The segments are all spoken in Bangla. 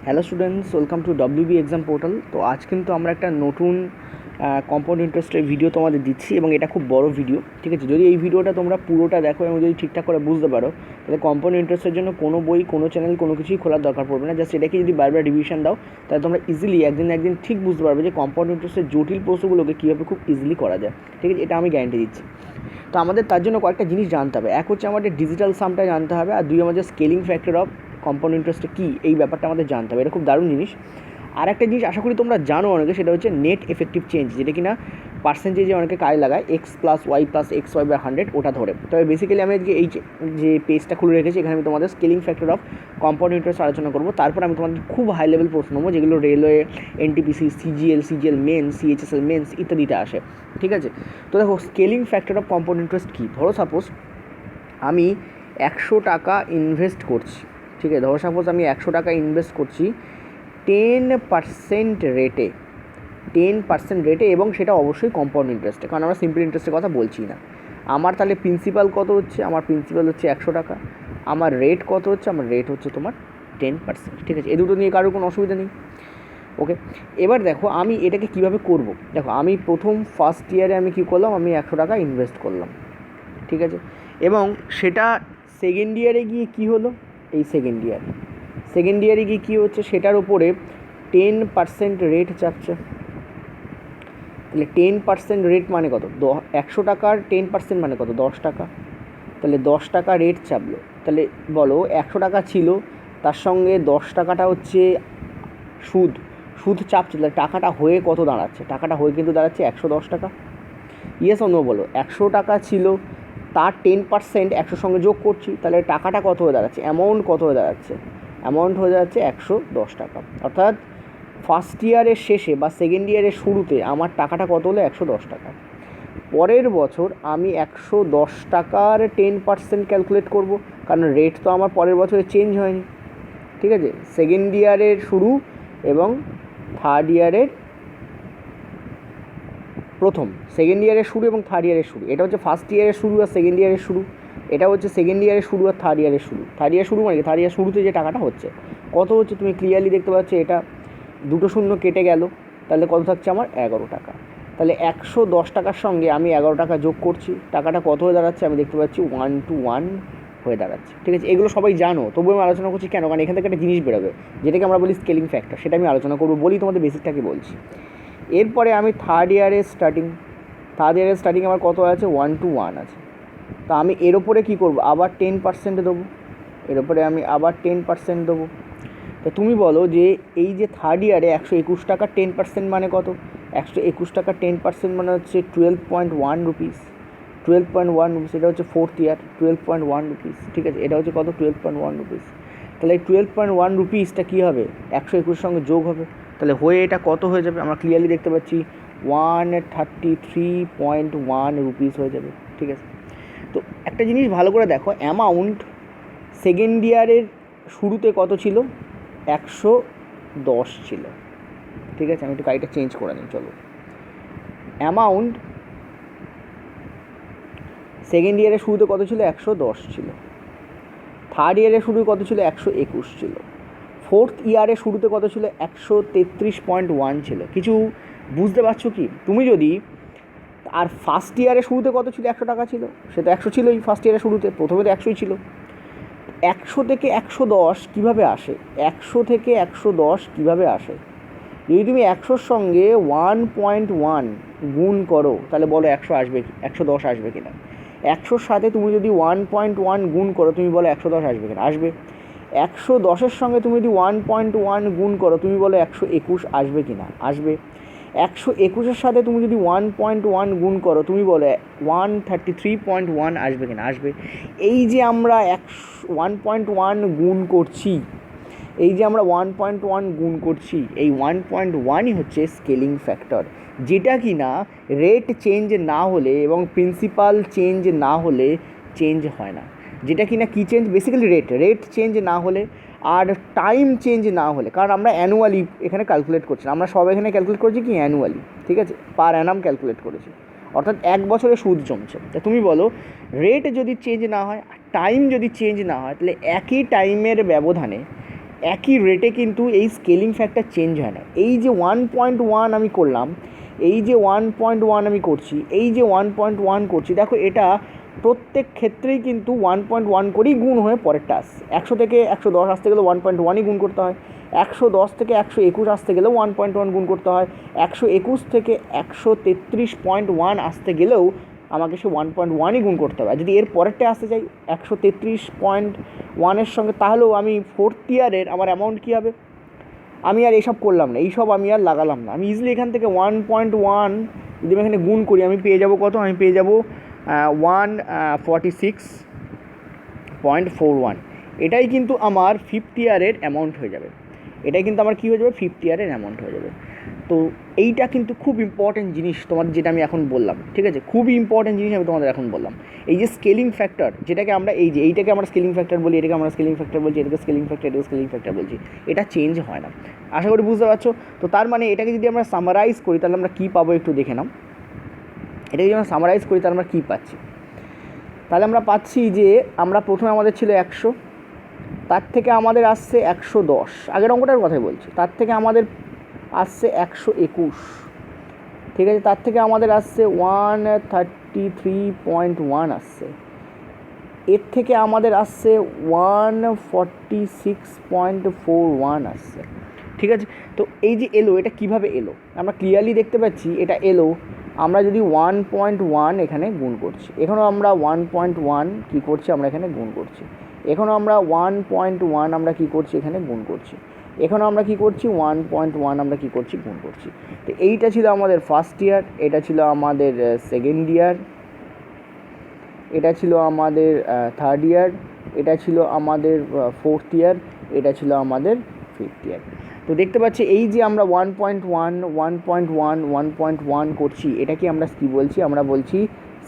Hello students, welcome to WB exam portal. তো আজ কিন্তু আমরা একটা নতুন কম্পাউন্ড ইন্টারেস্টের ভিডিও তোমাদের দিচ্ছি এবং এটা খুব বড় ভিডিও, ঠিক আছে। যদি এই ভিডিওটা তোমরা পুরোটা দেখো এবং যদি ঠিকঠাক করে বুঝতে পারো, তাহলে কম্পাউন্ড ইন্টারেস্টের জন্য কোনো বই, কোনো চ্যানেল, কোনো কিছুই খোলার দরকার পড়বে না। জাস্ট এটাকে যদি বারবার রিভিশন দাও, তাহলে তোমরা ইজিলি একদিন ঠিক বুঝতে পারবে যে কম্পাউন্ড ইন্টারেস্টের জটিল প্রশ্নগুলোকে কীভাবে খুব ইজিলি করা যায়, ঠিক আছে। এটা আমি গ্যারান্টি দিচ্ছি। তো আমাদের তার জন্য কয়েকটা জিনিস জানতে হবে। এক হচ্ছে আমাদের ডিজিটাল সামটা জানতে হবে, আর দুই আমাদের স্কেলিং ফ্যাক্টর অফ কম্পাউন্ড ইন্টারেস্টটা কী, এই ব্যাপারটা আমাদের জানতে হবে। এটা খুব দারুণ জিনিস। আর একটা জিনিস আশা করি তোমরা জানো অনেকে, সেটা হচ্ছে নেট এফেক্টিভ চেঞ্জ, যেটা কিনা পার্সেন্টেজে অনেকে কাজে লাগায়, x plus y plus x y by 100, ওটা ধরে। তবে বেসিক্যালি আমি আজকে এই যে পেজটা খুলে রেখেছি, এখানে আমি তোমাদের scaling factor of compound interest আলোচনা করবো। তারপর আমি তোমাদের খুব হাই লেভেল প্রশ্ন নেবো, যেগুলো railway, NTPC, CGL mains, CHSL mains ইত্যাদিতে আসে, ঠিক আছে। তো দেখো, scaling factor of compound interest কী। ধরো সাপোজ আমি 100 টাকা ইনভেস্ট করছি, ঠিক আছে। ধরো সাপোজ আমি 100 টাকা ইনভেস্ট করছি 10% রেটে, 10% রেটে, এবং সেটা অবশ্যই কম্পাউন্ড ইন্টারেস্টে, কারণ আমরা সিম্পল ইন্টারেস্টের কথা বলছি না। আমার তাহলে প্রিন্সিপাল কত হচ্ছে? আমার প্রিন্সিপাল হচ্ছে 100 টাকা। আমার রেট কত হচ্ছে? আমার রেট হচ্ছে তোমার 10%, ঠিক আছে। এই দুটো নিয়ে কারোর কোনো অসুবিধা নেই, ওকে। এবার দেখো আমি এটাকে কীভাবে করব। দেখো আমি ফার্স্ট ইয়ারে আমি কী করলাম, আমি 100 টাকা ইনভেস্ট করলাম, ঠিক আছে। এবং সেটা সেকেন্ড ইয়ারে গিয়ে কী হলো, এই সেকেন্ড ইয়ারে গিয়ে কী হচ্ছে, সেটার উপরে 10% রেট চাপছে। তাহলে 10% রেট মানে কত? 100 টাকার 10% মানে কত? 10 টাকা। তাহলে 10 টাকা রেট চাপলো। তাহলে বলো 100 টাকা ছিল, তার সঙ্গে 10 টাকাটা হচ্ছে সুদ চাপছে। তাহলে টাকাটা হয়ে কত দাঁড়াচ্ছে? টাকাটা হয়ে কিন্তু দাঁড়াচ্ছে 110 টাকা। ইয়েস অন্য বলো। 100 টাকা ছিল, তার 10% 100 সঙ্গে যোগ করছি, তাহলে টাকাটা কত হয়ে দাঁড়াচ্ছে? অ্যামাউন্ট কত হয়ে দাঁড়াচ্ছে? অ্যামাউন্ট হয়ে যাচ্ছে 110 টাকা। অর্থাৎ ফার্স্ট ইয়ারের শেষে বা সেকেন্ড ইয়ারের শুরুতে আমার টাকাটা কত হলো? 110 টাকা। পরের বছর আমি 110 টাকার 10% ক্যালকুলেট করব, কারণ রেট তো আমার পরের বছরে চেঞ্জ হয়নি, ঠিক আছে। সেকেন্ড ইয়ারের শুরু এবং থার্ড ইয়ারের সেকেন্ড ইয়ারের শুরু এবং থার্ড ইয়ারের শুরু। এটা হচ্ছে ফার্স্ট ইয়ারের শুরু আর সেকেন্ড ইয়ারের শুরু। এটা হচ্ছে সেকেন্ড ইয়ারের শুরু আর থার্ড ইয়ারের শুরু। থার্ড ইয়ার শুরু মানে কি? থার্ড ইয়ার শুরুতে যে টাকাটা হচ্ছে কত হচ্ছে তুমি ক্লিয়ারলি দেখতে পাচ্ছ। এটা দুটো শূন্য কেটে গেল, তাহলে কত থাকছে আমার? 11 টাকা। তাহলে 110 টাকার সঙ্গে আমি 11 টাকা যোগ করছি, টাকাটা কত হয়ে দাঁড়াচ্ছে? আমি দেখতে পাচ্ছি 1:1 হয়ে দাঁড়াচ্ছে, ঠিক আছে। এগুলো সবাই জানো, তবুও আমি আলোচনা করছি কেন? কারণ এখান থেকে একটা জিনিস বেরোবে, যেটাকে আমরা বলি স্কেলিং ফ্যাক্টর, সেটা আমি আলোচনা করবো বলি তোমাদের বেসিকটাকে বলছি। এরপরে আমি থার্ড ইয়ারের স্টার্টিং আমার কত আছে? 1:1 আছে। তা আমি এর ওপরে কী করবো? আবার 10% দেবো, এর ওপরে আমি আবার 10% দেবো। তা তুমি বলো যে এই যে থার্ড ইয়ারে 121 টাকার 10% মানে কত? 121 টাকার 10% মানে হচ্ছে 12.1 রুপিস। 12.1 রুপিস, এটা হচ্ছে ফোর্থ ইয়ার, 12.1 রুপিস, ঠিক আছে। এটা হচ্ছে কত? 12.1 রুপিস। তাহলে এই 12.1 রুপিসটা কী হবে? 121 সঙ্গে যোগ হবে, তাহলে হয়ে এটা কত হয়ে যাবে? আমরা ক্লিয়ারলি দেখতে পাচ্ছি 133.1 রুপিস হয়ে যাবে, ঠিক আছে। তো একটা জিনিস ভালো করে দেখো, অ্যামাউন্ট সেকেন্ড ইয়ারের শুরুতে কত ছিল? 110 ছিল, ঠিক আছে। আমি একটু গাড়িটা চেঞ্জ করে নিই, চলো। অ্যামাউন্ট সেকেন্ড ইয়ারের শুরুতে কত ছিল? 110 ছিল। থার্ড ইয়ারের শুরুতে কত ছিল? 121 ছিল। ফোর্থ ইয়ারের শুরুতে কত ছিল? 133.1 ছিল। কিছু বুঝতে পারছো কি? তুমি যদি আর ফার্স্ট ইয়ারের শুরুতে কত ছিল? 100 টাকা ছিল, সে তো 100 ছিলই ফার্স্ট ইয়ারের শুরুতে, প্রথমে তো 100ই ছিল। 100 থেকে 110 কীভাবে আসে? 100 থেকে 110 কীভাবে আসে? যদি তুমি 100-র সঙ্গে 1.1 গুণ করো, তাহলে বলো 100 আসবে, 110 আসবে কিনা। 100-র সাথে তুমি যদি 1.1 গুণ করো, তুমি বলো 110 আসবে কিনা। আসবে। 110-এর সঙ্গে তুমি যদি 1.1 গুণ করো, তুমি বলো 121 আসবে কিনা। আসবে। 121-এর সাথে তুমি যদি 1.1 গুণ করো, তুমি বলো 133.1 আসবে কিনা। আসবে। এই যে আমরা 1.1 গুণ করছি, এই 1.1 করছি, এই 1.1ই হচ্ছে স্কেলিং ফ্যাক্টর, যেটা কি না রেট চেঞ্জ না হলে এবং প্রিন্সিপাল চেঞ্জ না হলে চেঞ্জ হয় না। যেটা কি না কী চেঞ্জ? বেসিক্যালি রেট চেঞ্জ না হলে আর টাইম চেঞ্জ না হলে, কারণ আমরা অ্যানুয়ালি এখানে ক্যালকুলেট করছি, আমরা সব এখানে ক্যালকুলেট করছি কি অ্যানুয়ালি, ঠিক আছে, পার অ্যানাম ক্যালকুলেট করেছি, অর্থাৎ 1 বছরে সুদ জমছে। তা তুমি বলো রেট যদি চেঞ্জ না হয়, টাইম যদি চেঞ্জ না হয়, তাহলে একই টাইমের ব্যবধানে একই রেটে কিন্তু এই স্কেলিং ফ্যাক্টর চেঞ্জ হয় না। এই যে 1.1 আমি করলাম, এই যে 1.1 আমি করছি, এই যে 1.1 করছি, দেখো এটা প্রত্যেক ক্ষেত্রেই কিন্তু 1.1 করেই গুণ হয়ে পরেরটা আসছে। 100 থেকে 110 আসতে গেলে 1.1ই গুণ করতে হয়, 110 থেকে 121 আসতে গেলেও 1.1 গুণ করতে হয়, 121 থেকে 133.1 আসতে গেলেও আমাকে সে 1.1ই গুণ করতে হবে। আর যদি এর পরেরটা আসতে চাই 133.1-এর সঙ্গে, তাহলেও আমি ফোর্থ ইয়ারের আমার অ্যামাউন্ট কী হবে? আমি আর এসব করলাম না, এইসব আমি আর লাগালাম না, আমি ইজিলি এখান থেকে 1.1 যদি আমি এখানে গুণ করি, আমি পেয়ে যাবো কত? আমি পেয়ে যাবো 146.41। এটাই কিন্তু আমার ফিফথ ইয়ারের অ্যামাউন্ট হয়ে যাবে। এটাই কিন্তু আমার কী হয়ে যাবে? ফিফথ ইয়ারের অ্যামাউন্ট হয়ে যাবে। তো এইটা কিন্তু খুব ইম্পর্টেন্ট জিনিস তোমাদের, যেটা আমি এখন বললাম, ঠিক আছে? খুবই ইম্পর্টেন্ট জিনিস আমি তোমাদের এখন বললাম। এই যে স্কেলিং ফ্যাক্টর, যেটাকে আমরা এইটাকে আমরা স্কেলিং ফ্যাক্টর বলি, এটাকে আমরা স্কেলিং ফ্যাক্টর বলছি, এটাকে স্কেলিং ফ্যাক্টর বলছি, এটা চেঞ্জ হয় না। আশা করি বুঝতে পারছো। তো তার মানে এটাকে যদি আমরা সামারাইজ করি তাহলে আমরা কী পাবো একটু দেখে নাও। এটা যদি আমরা সামারাইজ করি তাহলে আমরা কী পাচ্ছি? তাহলে আমরা পাচ্ছি যে আমরা প্রথমে আমাদের ছিল 100, তার থেকে আমাদের আসছে 110, আগের অঙ্কটার কথাই বলছি। তার থেকে আমাদের আসছে 121, ঠিক আছে? তার থেকে আমাদের আসছে 133.1 আসছে, এর থেকে আমাদের আসছে 146.41 আসছে, ঠিক আছে? তো এই যে এলো, এটা কিভাবে এলো আমরা ক্লিয়ারলি দেখতে পাচ্ছি। এটা এলো আমরা যদি 1.1 এখানে গুণ করছি, এখানেও আমরা 1.1 কী করছি, আমরা এখানে গুণ করছি, এখানেও আমরা 1.1 আমরা কী করছি, এখানে গুণ করছি, এখানেও আমরা কী করছি, 1.1 আমরা কী করছি, গুণ করছি। তো এইটা ছিল আমাদের ফার্স্ট ইয়ার, এটা ছিল আমাদের সেকেন্ড ইয়ার, এটা ছিল আমাদের থার্ড ইয়ার, এটা ছিল আমাদের ফোর্থ ইয়ার, এটা ছিল আমাদের ফিফথ ইয়ার। তো দেখতে পাচ্ছি এই যে আমরা 1.1 করছি, এটাকে আমরা কী বলছি? আমরা বলছি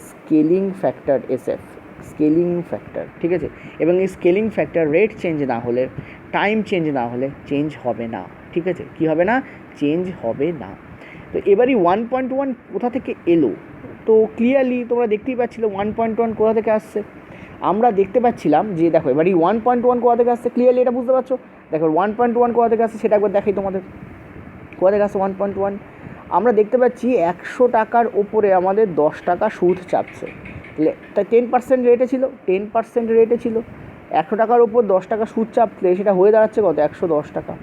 scaling factor, SF, scaling factor, ঠিক আছে? এবং এই স্কেলিং ফ্যাক্টর রেট চেঞ্জ না হলে, টাইম চেঞ্জ না হলে চেঞ্জ হবে না, ঠিক আছে? কী হবে না? চেঞ্জ হবে না। তো এবারই 1.1 কোথা থেকে এলো? তো ক্লিয়ারলি তোমরা দেখতেই পাচ্ছিলে 1.1 কোথা থেকে আসছে। আমরা দেখতে পাচ্ছিলাম যে দেখো এবার এই 1.1 কোথা থেকে আসছে, ক্লিয়ারলি এটা বুঝতে পারছো? দেখো 1.1 কোথা থেকে আসছে সেটা একবার দেখাই তোমাদের। কোথা থেকে আসছে 1.1? আমরা দেখতে পাচ্ছি 100 টাকার ওপরে আমাদের 10 টাকা সুদ চাপছে, তাই 10% রেটে ছিল, 10% রেটে ছিল। 100 টাকার ওপর 10 টাকা সুদ চাপলে সেটা হয়ে দাঁড়াচ্ছে কত? 110 টাকা।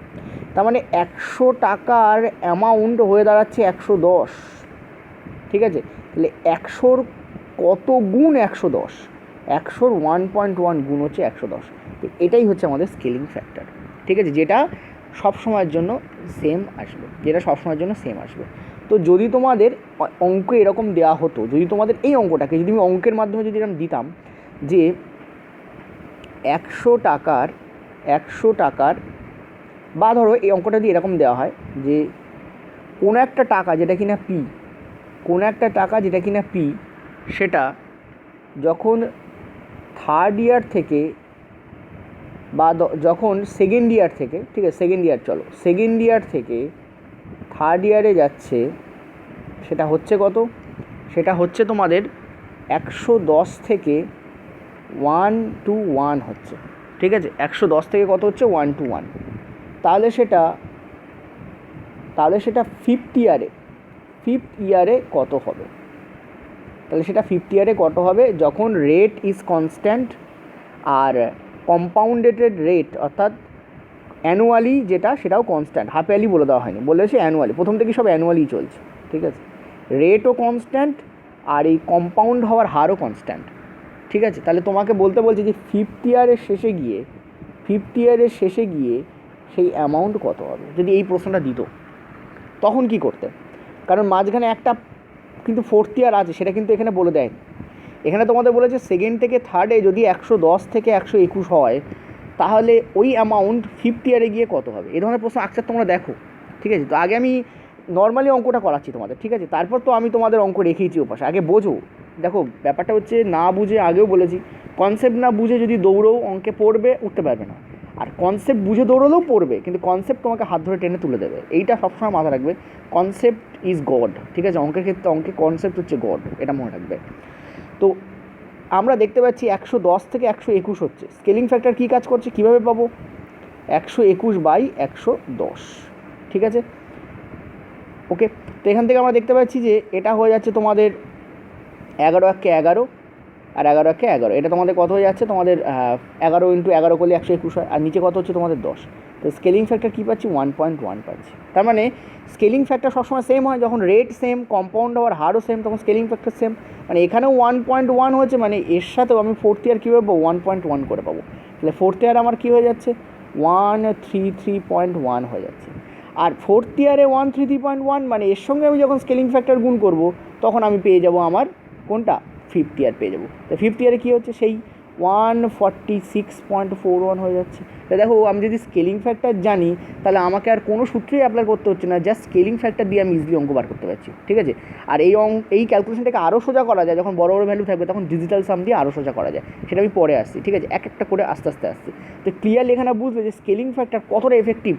তার মানে 100 টাকার অ্যামাউন্ট হয়ে দাঁড়াচ্ছে 110, ঠিক আছে? তাহলে 100-র কত গুণ 110? 100-র 1.1 গুণ হচ্ছে 110। তো এটাই হচ্ছে আমাদের স্কেলিং ফ্যাক্টর, ঠিক আছে? যেটা সব সময়ের জন্য সেম আসবে, তো যদি তোমাদের অঙ্ক এরকম দেওয়া হতো, যদি তোমাদের এই অঙ্কটাকে যদি আমি অঙ্কের মাধ্যমে যদি এরকম দিতাম যে 100 টাকার বা ধরো এই অঙ্কটা দিয়ে এরকম দেওয়া হয় যে কোনো একটা টাকা যেটা কিনা পি, সেটা যখন থার্ড ইয়ার থেকে বা যখন সেকেন্ড ইয়ার থেকে, ঠিক আছে, সেকেন্ড ইয়ার থেকে থার্ড ইয়ারে যাচ্ছে, সেটা হচ্ছে কত? সেটা হচ্ছে তোমাদের 110 থেকে 1 to 1 হচ্ছে, ঠিক আছে? 110 থেকে কত হচ্ছে? 1 to 1। তাহলে সেটা ফিফথ ইয়ারে কত হবে? তাহলে সেটা ফিফথ ইয়ারে কত হবে? যখন রেট ইজ কনস্ট্যান্ট আর কম্পাউন্ডেটেড রেট অর্থাৎ অ্যানুয়ালি যেটা, সেটাও কনস্ট্যান্ট, হাফ ইয়ারলি বলে দেওয়া হয়নি, বলেছে অ্যানুয়ালি, প্রথম থেকে সব অ্যানুয়ালি চলছে, ঠিক আছে? রেটও কনস্ট্যান্ট আর এই কম্পাউন্ড হওয়ার হারও কনস্ট্যান্ট, ঠিক আছে? তাহলে তোমাকে বলতে বলছে যে ফিফথ ইয়ারের শেষে গিয়ে সেই অ্যামাউন্ট কত হবে যদি এই প্রশ্নটা দিত, তখন কি করতে? কারণ মাঝখানে একটা কিন্তু ফোর্থ ইয়ার আছে, সেটা কিন্তু এখানে বলে দেয়নি। এখানে তোমাদের বলেছে সেকেন্ড থেকে থার্ডে যদি 110 থেকে 121 হয়, তাহলে ওই অ্যামাউন্ট ফিফথ ইয়ারে গিয়ে কত হবে? এই ধরনের প্রশ্ন আকসার তোমরা দেখো, ঠিক আছে? তো আগে আমি নর্মালি অঙ্কটা করাচ্ছি তোমাদের, ঠিক আছে? তারপর তো আমি তোমাদের অঙ্ক রেখেইছি ওপাশে, আগে বোঝো। দেখো ব্যাপারটা হচ্ছে না বুঝে, আগেও বলেছি, কনসেপ্ট না বুঝে যদি দৌড়ও অঙ্কে পড়বে, উঠতে পারবে না। আর কনসেপ্ট বুঝে দৌড়লেও পড়বে, কিন্তু কনসেপ্ট তোমাকে হাত ধরে টেনে তুলে দেবে, এইটা সবসময় মাথায় রাখবে। কনসেপ্ট ইজ গড, ঠিক আছে? অঙ্কের ক্ষেত্রে কনসেপ্ট হচ্ছে গড, এটা মনে রাখবে। তো আমরা দেখতে পাচ্ছি 110 থেকে 121 হচ্ছে। স্কেলিং ফ্যাক্টর কী কাজ করছে, কীভাবে পাবো? 121/110, ঠিক আছে। ওকে, তো এখান থেকে আমরা দেখতে পাচ্ছি যে এটা হয়ে যাচ্ছে তোমাদের 11 আর 11 এটা তোমাদের কত হয়ে যাচ্ছে, তোমাদের 11 × 11 করলে 121 হয়, আর নিচে কত হচ্ছে তোমাদের 10। তো স্কেলিং ফ্যাক্টর কী পাচ্ছি, 1.1 পাচ্ছি। তার মানে স্কেলিং ফ্যাক্টর সবসময় সেম হয়, যখন রেট সেম, কম্পাউন্ড হওয়ার হারও সেম, তখন স্কেলিং ফ্যাক্টর সেম। মানে এখানেও 1.1 হচ্ছে, মানে এর সাথেও আমি ফোর্থ ইয়ার কী পাবো, 1.1 করে পাবো। তাহলে ফোর্থ ইয়ার আমার কী হয়ে যাচ্ছে, 133.1 হয়ে যাচ্ছে। আর ফোর্থ ইয়ারে 133.1 মানে এর সঙ্গে আমি যখন স্কেলিং ফ্যাক্টর গুণ করব, তখন আমি পেয়ে যাব আমার কোনটা, ফিফথ ইয়ার পেয়ে যাবো। তো ফিফথ ইয়ারে কী হচ্ছে, সেই 146.41 হয়ে যাচ্ছে। তো দেখো, আমি যদি স্কেলিং ফ্যাক্টর জানি, তাহলে আমাকে আর কোনো সূত্রেই অ্যাপ্লাই করতে হচ্ছে না, জাস্ট স্কেলিং ফ্যাক্টর দিয়ে আমি ইজিলি অঙ্ক বার করতে পারছি, ঠিক আছে। আর এই ক্যালকুলেশনটাকে আরও সোজা করা যায়, যখন বড় বড় ভ্যালু থাকবে তখন ডিজিটাল সাম দিয়ে আরও সোজা করা যায়, সেটা আমি পরে আসছি, ঠিক আছে। এক একটা করে আস্তে আস্তে আসছি। তো ক্লিয়ারলি এখানে বুঝবে যে স্কেলিং ফ্যাক্টর কতটা এফেক্টিভ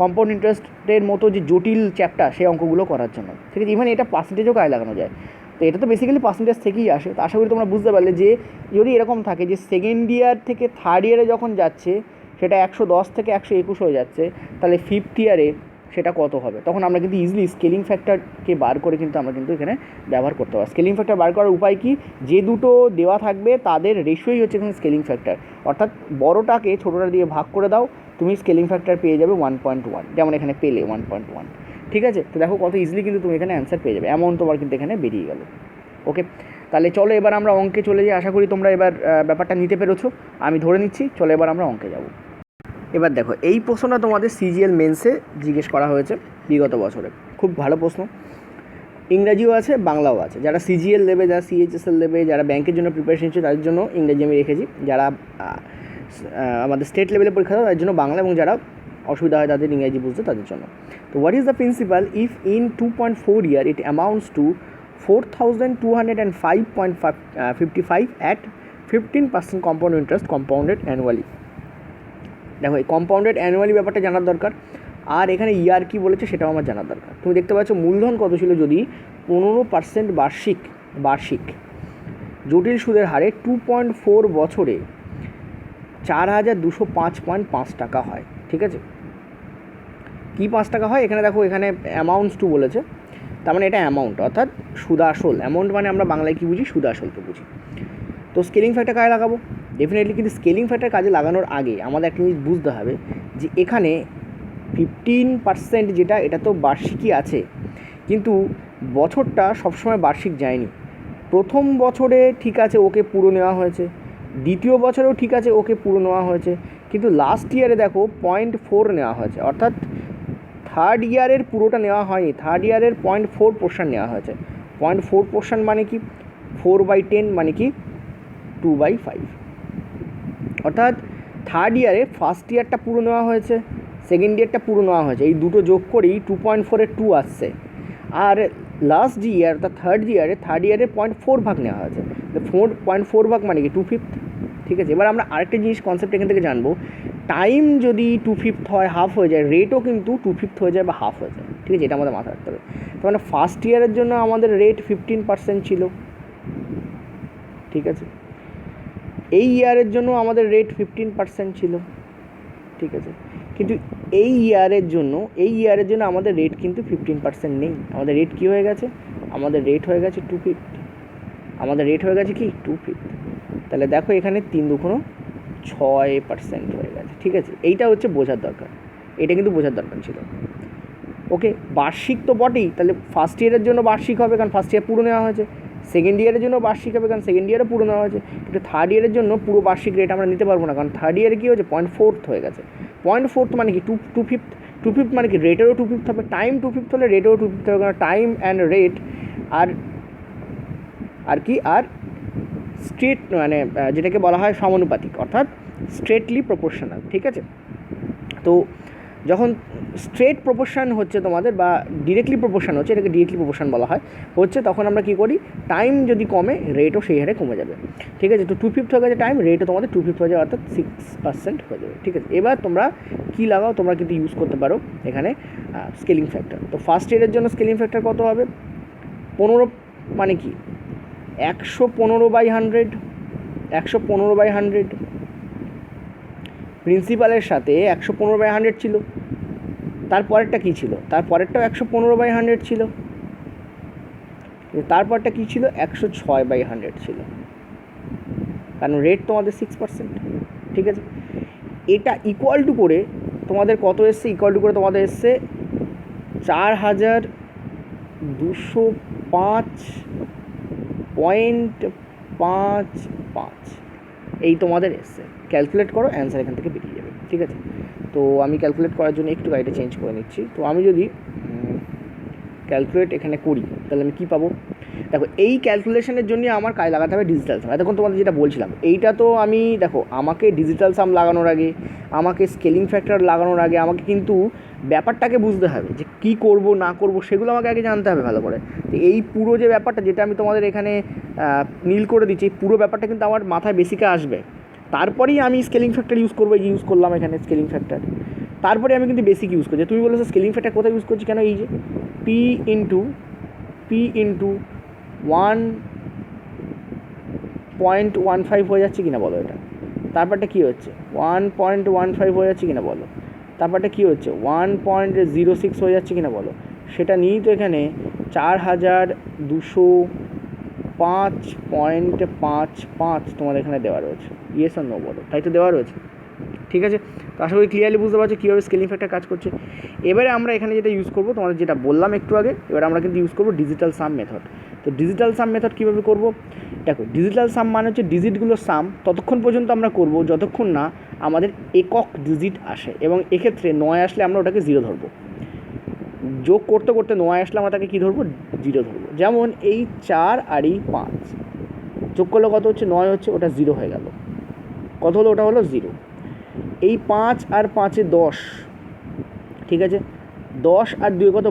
কম্পাউন্ড ইন্টারেস্টের মতো যে জটিল চ্যাপ্টার, সেই অঙ্কগুলো করার জন্য, ঠিক আছে। ইভেন এটা পার্সেন্টেজও কাজে লাগানো যায়। তো এটা তো বেসিক্যালি পার্সেন্টেজ থেকেই আসে। তো আশা করি তোমরা বুঝতে পারলে যে যদি এরকম থাকে যে সেকেন্ড ইয়ার থেকে থার্ড ইয়ারে যখন যাচ্ছে সেটা 110 থেকে 121 হয়ে যাচ্ছে, তাহলে ফিফথ ইয়ারে সেটা কত হবে, তখন আমরা কিন্তু ইজিলি স্কেলিং ফ্যাক্টরকে বার করে কিন্তু আমরা কিন্তু এখানে ব্যবহার করতে পারি। স্কেলিং ফ্যাক্টর বার করার উপায় কি, যে দুটো দেওয়া থাকবে তাদের রেশিওই হচ্ছে এখানে স্কেলিং ফ্যাক্টর, অর্থাৎ বড়টাকে ছোটোটা দিয়ে ভাগ করে দাও, তুমি স্কেলিং ফ্যাক্টর পেয়ে যাবে 1.1, যেমন এখানে পেলে 1.1, ঠিক আছে। তো দেখো কত ইজিলি কিন্তু তুমি এখানে অ্যান্সার পেয়ে যাবে, এমন তোমার কিন্তু এখানে বেরিয়ে গেল। ওকে, তাহলে চলো এবার আমরা অঙ্কে চলে যাই। আশা করি তোমরা এবার ব্যাপারটা নিতে পেরেছো, আমি ধরে নিচ্ছি। চলো এবার আমরা অঙ্কে যাব। এবার দেখো, এই প্রশ্নটা তোমাদের সিজিএল মেন্সে জিজ্ঞেস করা হয়েছে বিগত বছরে, খুব ভালো প্রশ্ন। ইংরাজিও আছে, বাংলাও আছে। যারা সিজিএল দেবে, যারা সিএইচএসএল দেবে, যারা ব্যাংকের জন্য প্রিপারেশন নিচ্ছে, তাদের জন্য ইংরাজি আমি রেখেছি। যারা আমাদের স্টেট লেভেলে পরীক্ষা দেয় তাদের জন্য বাংলা, এবং যারা অসুবিধা হয় তাদের ইংরাজি বুঝতে, তাদের জন্য। তো what is the principal if in 2.4 year it amounts two 4,205.55 at 15% compound interest compounded annually. দেখো, এই কম্পাউন্ডেড অ্যানুয়ালি ব্যাপারটা জানার দরকার, আর এখানে ইয়ার কী বলেছে সেটাও আমার জানার দরকার। তুমি দেখতে পাচ্ছ মূলধন কত ছিল, যদি 15% বার্ষিক জটিল সুদের হারে 2.4 বছরে 4,205.5 টাকা হয়, ঠিক আছে। কী 5 টাকা হয়, এখানে দেখো, এখানে অ্যামাউন্টস টু বলেছে, তার মানে এটা অ্যামাউন্ট, অর্থাৎ সুদাসল। অ্যামাউন্ট মানে আমরা বাংলায় কী বুঝি, সুদাসলকে বুঝি। তো স্কেলিং ফ্যাক্টর কাজে লাগাবো ডেফিনেটলি, কিন্তু স্কেলিং ফ্যাক্টর কাজে লাগানোর আগে আমাদের একটা জিনিস বুঝতে হবে যে এখানে 15% যেটা, এটা তো বার্ষিকই আছে, কিন্তু বছরটা সবসময় বার্ষিক যায়নি। প্রথম বছরে ঠিক আছে, ওকে পুরো নেওয়া হয়েছে, দ্বিতীয় বছরেও ঠিক আছে, ওকে পুরো নেওয়া হয়েছে, কিন্তু লাস্ট ইয়ারে দেখো 0.4 নেওয়া হয়েছে, অর্থাৎ থার্ড ইয়ারের পুরোটা নেওয়া হয়নি, থার্ড ইয়ারের 0.4% নেওয়া হয়েছে। 0.4% মানে কি, 4/10 মানে কি 2/5, অর্থাৎ থার্ড ইয়ারে ফার্স্ট ইয়ারটা পুরো নেওয়া হয়েছে, সেকেন্ড ইয়ারটা পুরো নেওয়া হয়েছে, এই দুটো যোগ করেই 2.4-এর 2 আসছে। আর লাস্ট ইয়ার, অর্থাৎ থার্ড ইয়ারে 0.4 ভাগ নেওয়া হয়েছে। 0.4 ভাগ মানে কি 2/5, ঠিক আছে। এবার আমরা আরেকটা জিনিস কনসেপ্ট এখান থেকে জানবো, টাইম যদি 2/5 হয়, হাফ হয়ে যায়, রেটও কিন্তু 2/5 হয়ে যায় বা হাফ হয়ে যায়, ঠিক আছে। এটা আমাদের মাথায় রাখতে হবে। তার মানে ফার্স্ট ইয়ারের জন্য আমাদের রেট 15% ছিল, ঠিক আছে। এই ইয়ারের জন্য আমাদের রেট 15% ছিল, ঠিক আছে। কিন্তু এই ইয়ারের জন্য আমাদের রেট কিন্তু 15% নেই, আমাদের রেট কী হয়ে গেছে, আমাদের রেট হয়ে গেছে 2/5, আমাদের রেট হয়ে গেছে কি 2/5। তাহলে দেখো, এখানে 3×2 6% হয়ে গেছে, ঠিক আছে। এইটা হচ্ছে বোঝার দরকার, এটা কিন্তু বোঝার দরকার ছিল। ওকে, বার্ষিক তো বটেই, তাহলে ফার্স্ট ইয়ারের জন্য বার্ষিক হবে, কারণ ফার্স্ট ইয়ার পুরো নেওয়া হয়েছে। সেকেন্ড ইয়ারের জন্য বার্ষিক হবে, কারণ সেকেন্ড ইয়ারে পুরো নেওয়া হয়েছে। কিন্তু থার্ড ইয়ারের জন্য পুরো বার্ষিক রেট আমরা নিতে পারবো না, কারণ থার্ড ইয়ারে কী হয়েছে, 0.4 হয়ে গেছে। 0.4 মানে কি 2/5 মানে কি রেটেরও 2/5 হবে, টাইম 2/5 হলে রেটেরও 2/5 হবে, কারণ টাইম অ্যান্ড রেট আর কি আর স্ট্রেট, মানে যেটাকে বলা হয় সমানুপাতিক, অর্থাৎ স্ট্রেটলি প্রপোর্শনাল, ঠিক আছে। তো যখন স্ট্রেট প্রপোর্শন হচ্ছে তোমাদের, বা ডিরেক্টলি প্রপোর্শন হচ্ছে, এটাকে ডিরেক্টলি প্রপোর্শন বলা হয় হচ্ছে, তখন আমরা কী করি, টাইম যদি কমে রেটও সেই হারে কমে যাবে, ঠিক আছে। তো 2/5 হয়ে গেছে টাইম, রেটও তোমাদের 2/5 হয়ে যাবে, অর্থাৎ 6% হয়ে যাবে, ঠিক আছে। এবার তোমরা কী লাগাও, তোমরা কিন্তু ইউজ করতে পারো এখানে স্কেলিং ফ্যাক্টর। তো ফার্স্ট ইয়ারের জন্য স্কেলিং ফ্যাক্টর কত হবে, 15 মানে কি 115/100, প্রিন্সিপালের সাথে 115/100 ছিল, তারপরেরটা কী ছিল, তারপরেরটাও 115/100 ছিল, তারপরটা কী ছিল 106/100 ছিল, কারণ রেট তোমাদের 6%। ঠিক আছে, এটা ইকুয়াল টু করে তোমাদের কত এসছে, ইকুয়াল টু করে তোমাদের এসছে 4205.55, এই তোমাদের এসছে। ক্যালকুলেট করো, অ্যান্সার এখান থেকে বেরিয়ে যাবে। ঠিক আছে, তো আমি ক্যালকুলেট করার জন্য একটু গাড়িটা চেঞ্জ করে নিচ্ছি। তো আমি যদি ক্যালকুলেট এখানে করি তাহলে আমি কী পাবো, দেখো এই ক্যালকুলেশনের জন্য আমার কাজে লাগাতে হবে ডিজিটাল সাম। এতক্ষণ তোমাদের যেটা বলছিলাম এইটা তো আমি, দেখো আমাকে ডিজিটাল সাম লাগানোর আগে, আমাকে স্কেলিং ফ্যাক্টর লাগানোর আগে আমাকে কিন্তু ব্যাপারটাকে বুঝতে হবে যে কী করব না করব, সেগুলো আমাকে আগে জানতে হবে ভালো করে। তো এই পুরো যে ব্যাপারটা যেটা আমি তোমাদের এখানে নীল করে দিচ্ছি, এই পুরো ব্যাপারটা কিন্তু আমার মাথায় বেসিকে আসবে, তারপরেই আমি স্কেলিং ফ্যাক্টর ইউজ করবো। এই যে ইউজ করলাম এখানে স্কেলিং ফ্যাক্টর, তারপরে আমি কিন্তু বেসিক ইউজ করছি। তুমি বলেছো স্কেলিং ফ্যাক্টর কোথায় ইউজ করছি, কেন, এই যে পি ইন্টু 1.15 হয়ে যাচ্ছে কিনা বলো এটা, তারপরটা কী হচ্ছে 1.15 হয়ে যাচ্ছে কিনা বলো, তারপরটা কী হচ্ছে 1.06 হয়ে যাচ্ছে কিনা বলো, সেটা নিয়েই তো এখানে 4205.55 তোমাদের এখানে দেওয়া রয়েছে। ইয়েস আর নো বলো, তাই তো দেওয়া রয়েছে। ঠিক আছে, তো আশা করি ক্লিয়ারলি বুঝতে পারছো কীভাবে স্কেলিং ফ্যাক্টর কাজ করছে। এবারে আমরা এখানে যেটা ইউজ করবো, তোমাদের যেটা বললাম একটু আগে, এবার আমরা কিন্তু ইউজ করবো ডিজিটাল সাম মেথড। তো ডিজিটাল সাম মেথড কীভাবে করবো, দেখো ডিজিটাল সাম মানে হচ্ছে ডিজিটগুলোর সাম ততক্ষণ পর্যন্ত আমরা করব যতক্ষণ না আমাদের একক ডিজিট আসে, এবং এক্ষেত্রে 9 আসলে আমরা ওটাকে 0 ধরবো। যোগ করতে করতে 9 আসলে আমরা তাকে কী ধরবো, 0 ধরবো। যেমন এই 4 আর এই 5 যোগ করলে কত হচ্ছে, 9 হচ্ছে, ওটা 0 হয়ে গেল। কত হলো, ওটা হলো 0। এই 5 আর 5-এ 10, ঠিক আছে, 10 আর 2 কত,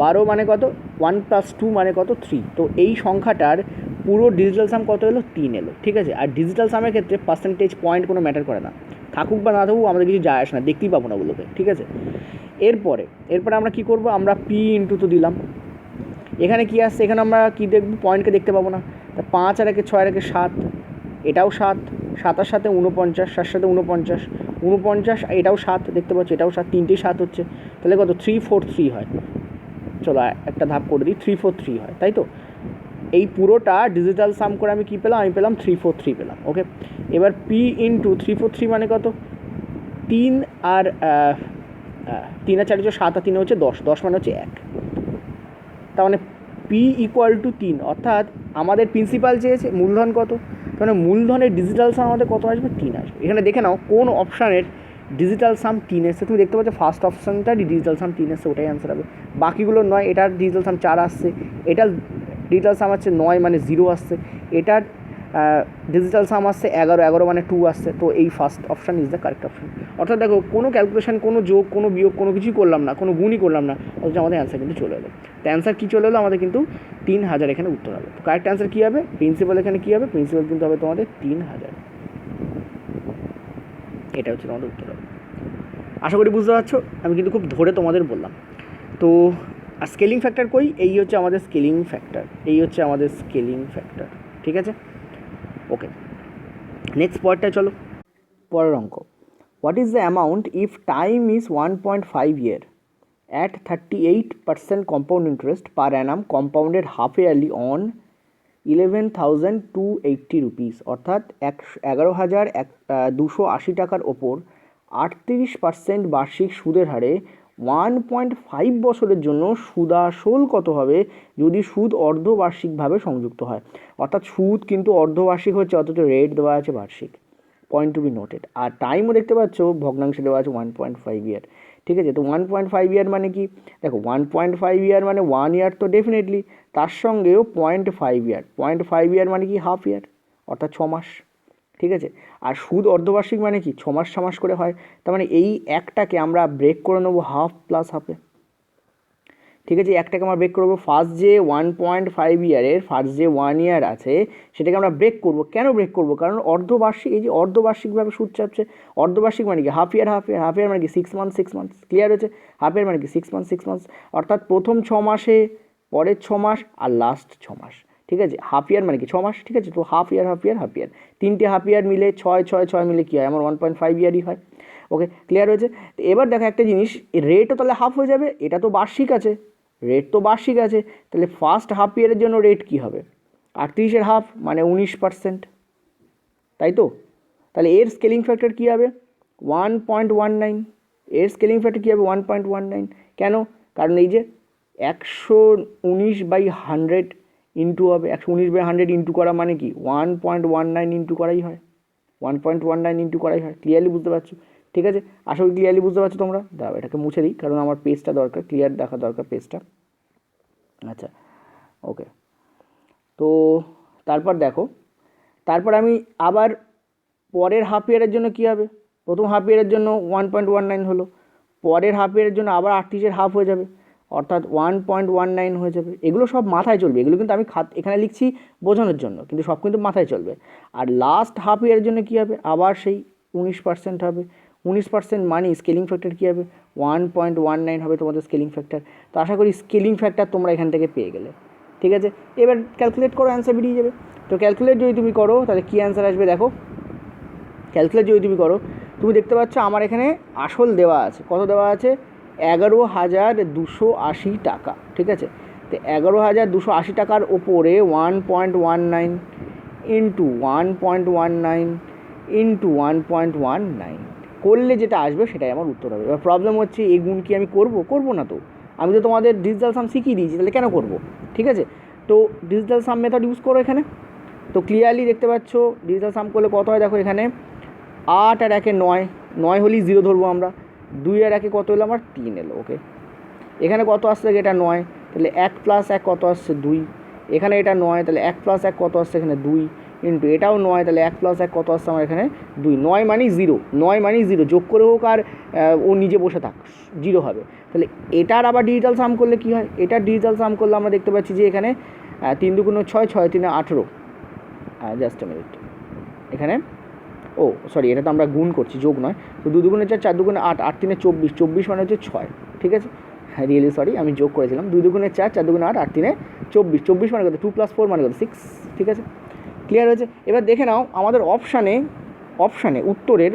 12 মানে কত, 1 + 2 মানে কত, 3। তো এই সংখ্যাটার পুরো ডিজিটাল সাম কত এলো, 3 এলো। ঠিক আছে, আর ডিজিটাল সামের ক্ষেত্রে পার্সেন্টেজ পয়েন্ট কোনো ম্যাটার করে না, থাকুক বা না থাকুক আমাদের কিছু যায় আসে না, দেখতেই পাবো না ওগুলোকে। ঠিক আছে, এরপরে আমরা কি করব, আমরা পি ইন্টু তো দিলাম, এখানে কি আসছে, এখানে আমরা কি দেখব, পয়েন্টকে দেখতে পাবো না। তা 5 আর 1-এ 6 আর 1-এ 7, এটাও 7, 7 আর 7-এ 49, 7 সাথে 49, 49, এটাও 7 দেখতে পাচ্ছ, এটাও 7, তিনটেই 7 হচ্ছে, তাহলে কত 343 হয়। চলো একটা ধাপ করে দিই, 343 হয়, তাই তো। এই পুরোটা ডিজিটাল সাম করে আমি কী পেলাম, আমি পেলাম 343 পেলাম। ওকে, এবার পি ইন্টু 343 মানে কত, 3 আর 4 হচ্ছে 7 আর 3 হচ্ছে 10, 10 মানে হচ্ছে 1। তার মানে পি ইকুয়াল টু 3, অর্থাৎ আমাদের প্রিন্সিপাল চেয়েছে মূলধন কত, তার মানে মূলধনের ডিজিটাল সাম আমাদের কত আসবে, 3 আসবে। এখানে দেখে নাও কোন অপশানের ডিজিটাল সাম 3 এসছে, তুমি দেখতে পাচ্ছ ফার্স্ট অপশানটার ডিজিটাল সাম 3 এসছে, ওটাই অ্যান্সার হবে। বাকিগুলো নয়, এটার ডিজিটাল সাম 4 আসছে, এটার ডিজিটাল সাম আসছে 9 মানে 0 আসছে, এটার ডিজিটাল সাম আসছে 11 মানে 2 আসছে। তো এই first option is the correct option. অর্থাৎ দেখো কোনো ক্যালকুলেশন, কোনো যোগ, কোনো বিয়োগ, কোনো কিছুই করলাম না, কোনো গুণই করলাম না, অথচ আমাদের অ্যান্সার কিন্তু চলে এলো। তো অ্যান্সার কী চলে এলো, আমাদের কিন্তু 3000 এখানে উত্তর হবে। তো কারেক্ট অ্যান্সার কী হবে, প্রিন্সিপাল এখানে কী হবে, প্রিন্সিপাল কিন্তু হবে তোমাদের 3000, এটা হচ্ছে তোমাদের উত্তর হবে। আশা করি বুঝতে পারছো, আমি কিন্তু খুব ধরে তোমাদের বললাম। তো আর স্কেলিং ফ্যাক্টর কই, এই হচ্ছে আমাদের স্কেলিং ফ্যাক্টর, এই হচ্ছে আমাদের স্কেলিং ফ্যাক্টর। ঠিক আছে, ওকে, নেক্সট পয়েন্টটা চলো, পরের অঙ্ক। What is the amount if time is 1.5 year at 38% compound interest per annum compounded half yearly on 11,280 rupees, অর্থাৎ 11,280 টাকার ওপর 38% বার্ষিক সুদের হারে 1.5 বছরের জন্য সুদাসল কত হবে যদি সুদ অর্ধবার্ষিকভাবে সংযুক্ত হয়। অর্থাৎ সুদ কিন্তু অর্ধবার্ষিক হচ্ছে, অথচ রেট দেওয়া আছে বার্ষিক, পয়েন্ট টু বি নোটেড। আর টাইমও দেখতে পাচ্ছ ভগ্নাংশে দেওয়া আছে 1.5 year। ঠিক আছে, তো 1.5 year মানে কি, দেখো 1.5 year মানে 1 year তো ডেফিনেটলি, তার সঙ্গেও 0.5 year, 0.5 year মানে কি হাফ ইয়ার, অর্থাৎ 6 মাস। ঠিক আছে, আর সুদ অর্ধবার্ষিক মানে কি 6 মাস 6 মাস করে হয়, তার মানে এই একটাকে আমরা ব্রেক করে নেবো হাফ প্লাস হাফে। ঠিক আছে, একটাকে আমরা ব্রেক করবো, ফার্স্ট যে 1.5 ইয়ারের ফার্স্ট যে 1 year আছে সেটাকে আমরা ব্রেক করবো। কেন ব্রেক করবো, কারণ অর্ধবার্ষিক, এই যে অর্ধবার্ষিকভাবে সুদ চাপছে, অর্ধবার্ষিক মানে কি হাফ ইয়ার, হাফ ইয়ার, হাফ ইয়ার মানে কি 6 months 6 months, ক্লিয়ার হয়েছে, হাফ ইয়ার মানে কি 6 months 6 months, অর্থাৎ প্রথম 6 মাসে, পরের 6 মাস আর লাস্ট 6 মাস। ঠিক আছে, হাফ ইয়ার মানে কি 6 মাস, ঠিক আছে। তো হাফ ইয়ার হাফ ইয়ার হাফ ইয়ার, 3টে হাফ ইয়ার মিলে 6 মিলে কী হয় আমার 1.5 ইয়ারই হয়। ওকে, ক্লিয়ার হয়েছে। তো এবার দেখো একটা জিনিস, রেটও তাহলে হাফ হয়ে যাবে, এটা তো বার্ষিক আছে, রেট তো বার্ষিক আছে, তাহলে ফার্স্ট হাফ ইয়ারের জন্য রেট কী হবে 38-এর হাফ মানে 19%, তাই তো। তাহলে এর স্কেলিং ফ্যাক্টর কী হবে 1.19, এর স্কেলিং ফ্যাক্টর কী হবে 1.19। কেন? কারণ এই যে 119/100 ইন্টু হবে, 119/100 ইন্টু করা মানে কি 1.19 ইন্টু করাই হয়, 1.19 ইন্টু করাই হয়। ক্লিয়ারলি বুঝতে পারছো? ঠিক আছে, আশা করি ক্লিয়ারলি বুঝতে পারছো তোমরা। দাঁড়াও এটাকে মুছে দিই, কারণ আমার পেজটা দরকার, ক্লিয়ার দেখা দরকার পেজটা। আচ্ছা, ওকে। তো তারপর দেখো, তারপর আমি আবার পরের হাফ ইয়ারের জন্য কী হবে, প্রথম হাফ ইয়ারের জন্য 1.19 হলো, পরের হাফ ইয়ারের জন্য আবার 38-এর হাফ হয়ে যাবে, অর্থাৎ 1.19 হয়ে যাবে। এগুলো সব মাথায় চলবে, এগুলো কিন্তু আমি এখানে লিখছি বোঝানোর জন্য, কিন্তু সব কিন্তু মাথায় চলবে। আর লাস্ট হাফ ইয়ারের জন্য কী হবে, আবার সেই 19% হবে, 19% মানে স্কেলিং ফ্যাক্টর কী হবে 1.19 হবে তোমাদের স্কেলিং ফ্যাক্টর। তো আশা করি স্কেলিং ফ্যাক্টর তোমরা এখান থেকে পেয়ে গেলে, ঠিক আছে। এবার ক্যালকুলেট করো, অ্যান্সার বেরিয়ে যাবে। তো ক্যালকুলেট যদি তুমি করো তাহলে কী অ্যান্সার আসবে দেখো, ক্যালকুলেট যদি তুমি করো, তুমি দেখতে পাচ্ছ আমার এখানে আসল দেওয়া আছে, কত দেওয়া আছে 11,280 টাকা, ঠিক আছে। তো 11,280 টাকার ওপরে 1.19 ইন্টু 1.19 ইন্টু 1.19 করলে যেটা আসবে সেটাই আমার উত্তর হবে। এবার প্রবলেম হচ্ছে এই গুণ কি আমি করবো না, তো আমি তো তোমাদের ডিজিটাল সাম শিখিয়ে দিয়েছি, তাহলে কেন করব, ঠিক আছে। তো ডিজিটাল সাম মেথড ইউজ করো এখানে। তো ক্লিয়ারলি দেখতে পাচ্ছ ডিজিটাল সাম করলে কত হয় দেখো, এখানে 8 আর 1-এ 9, 9 হলেই 0 ধরবো আমরা, 2 আর 1-এ কত এলো আমার 3 এলো। ওকে, এখানে কত আসছে এটা 9, তাহলে 1 + 1 কত আসছে 2, এখানে এটা 9, তাহলে 1 + 1 কত আসছে এখানে 2, ইন্টু এটাও 9, তাহলে 1 + 1 কত আসছে আমার এখানে 2, 9 মানে 0, 9 মানে 0, যোগ করে হোক আর ও নিজে বসে থাক 0 হবে। তাহলে এটার আবার ডিজিটাল সাম করলে কী হয়, এটার ডিজিটাল সাম করলে আমরা দেখতে পাচ্ছি যে এখানে 3 × 2 = 6, 6 × 3 = 18, জাস্ট এ মিনিট, এখানে ও সরি এটা তো আমরা গুণ করছি, যোগ নয়। তো 2 × 2 = 4, 4 × 2 = 8, 8 × 3 = 24, 24 মানে হচ্ছে 6, ঠিক আছে। হ্যাঁ রিয়েলি সরি, আমি যোগ করেছিলাম, 2 × 2 = 4, 4 × 2 = 8, 8 × 3 = 24, 24 মানে কত 2 + 4 মানে কত 6, ঠিক আছে। ক্লিয়ার হয়েছে? এবার দেখে নাও আমাদের অপশানে উত্তরের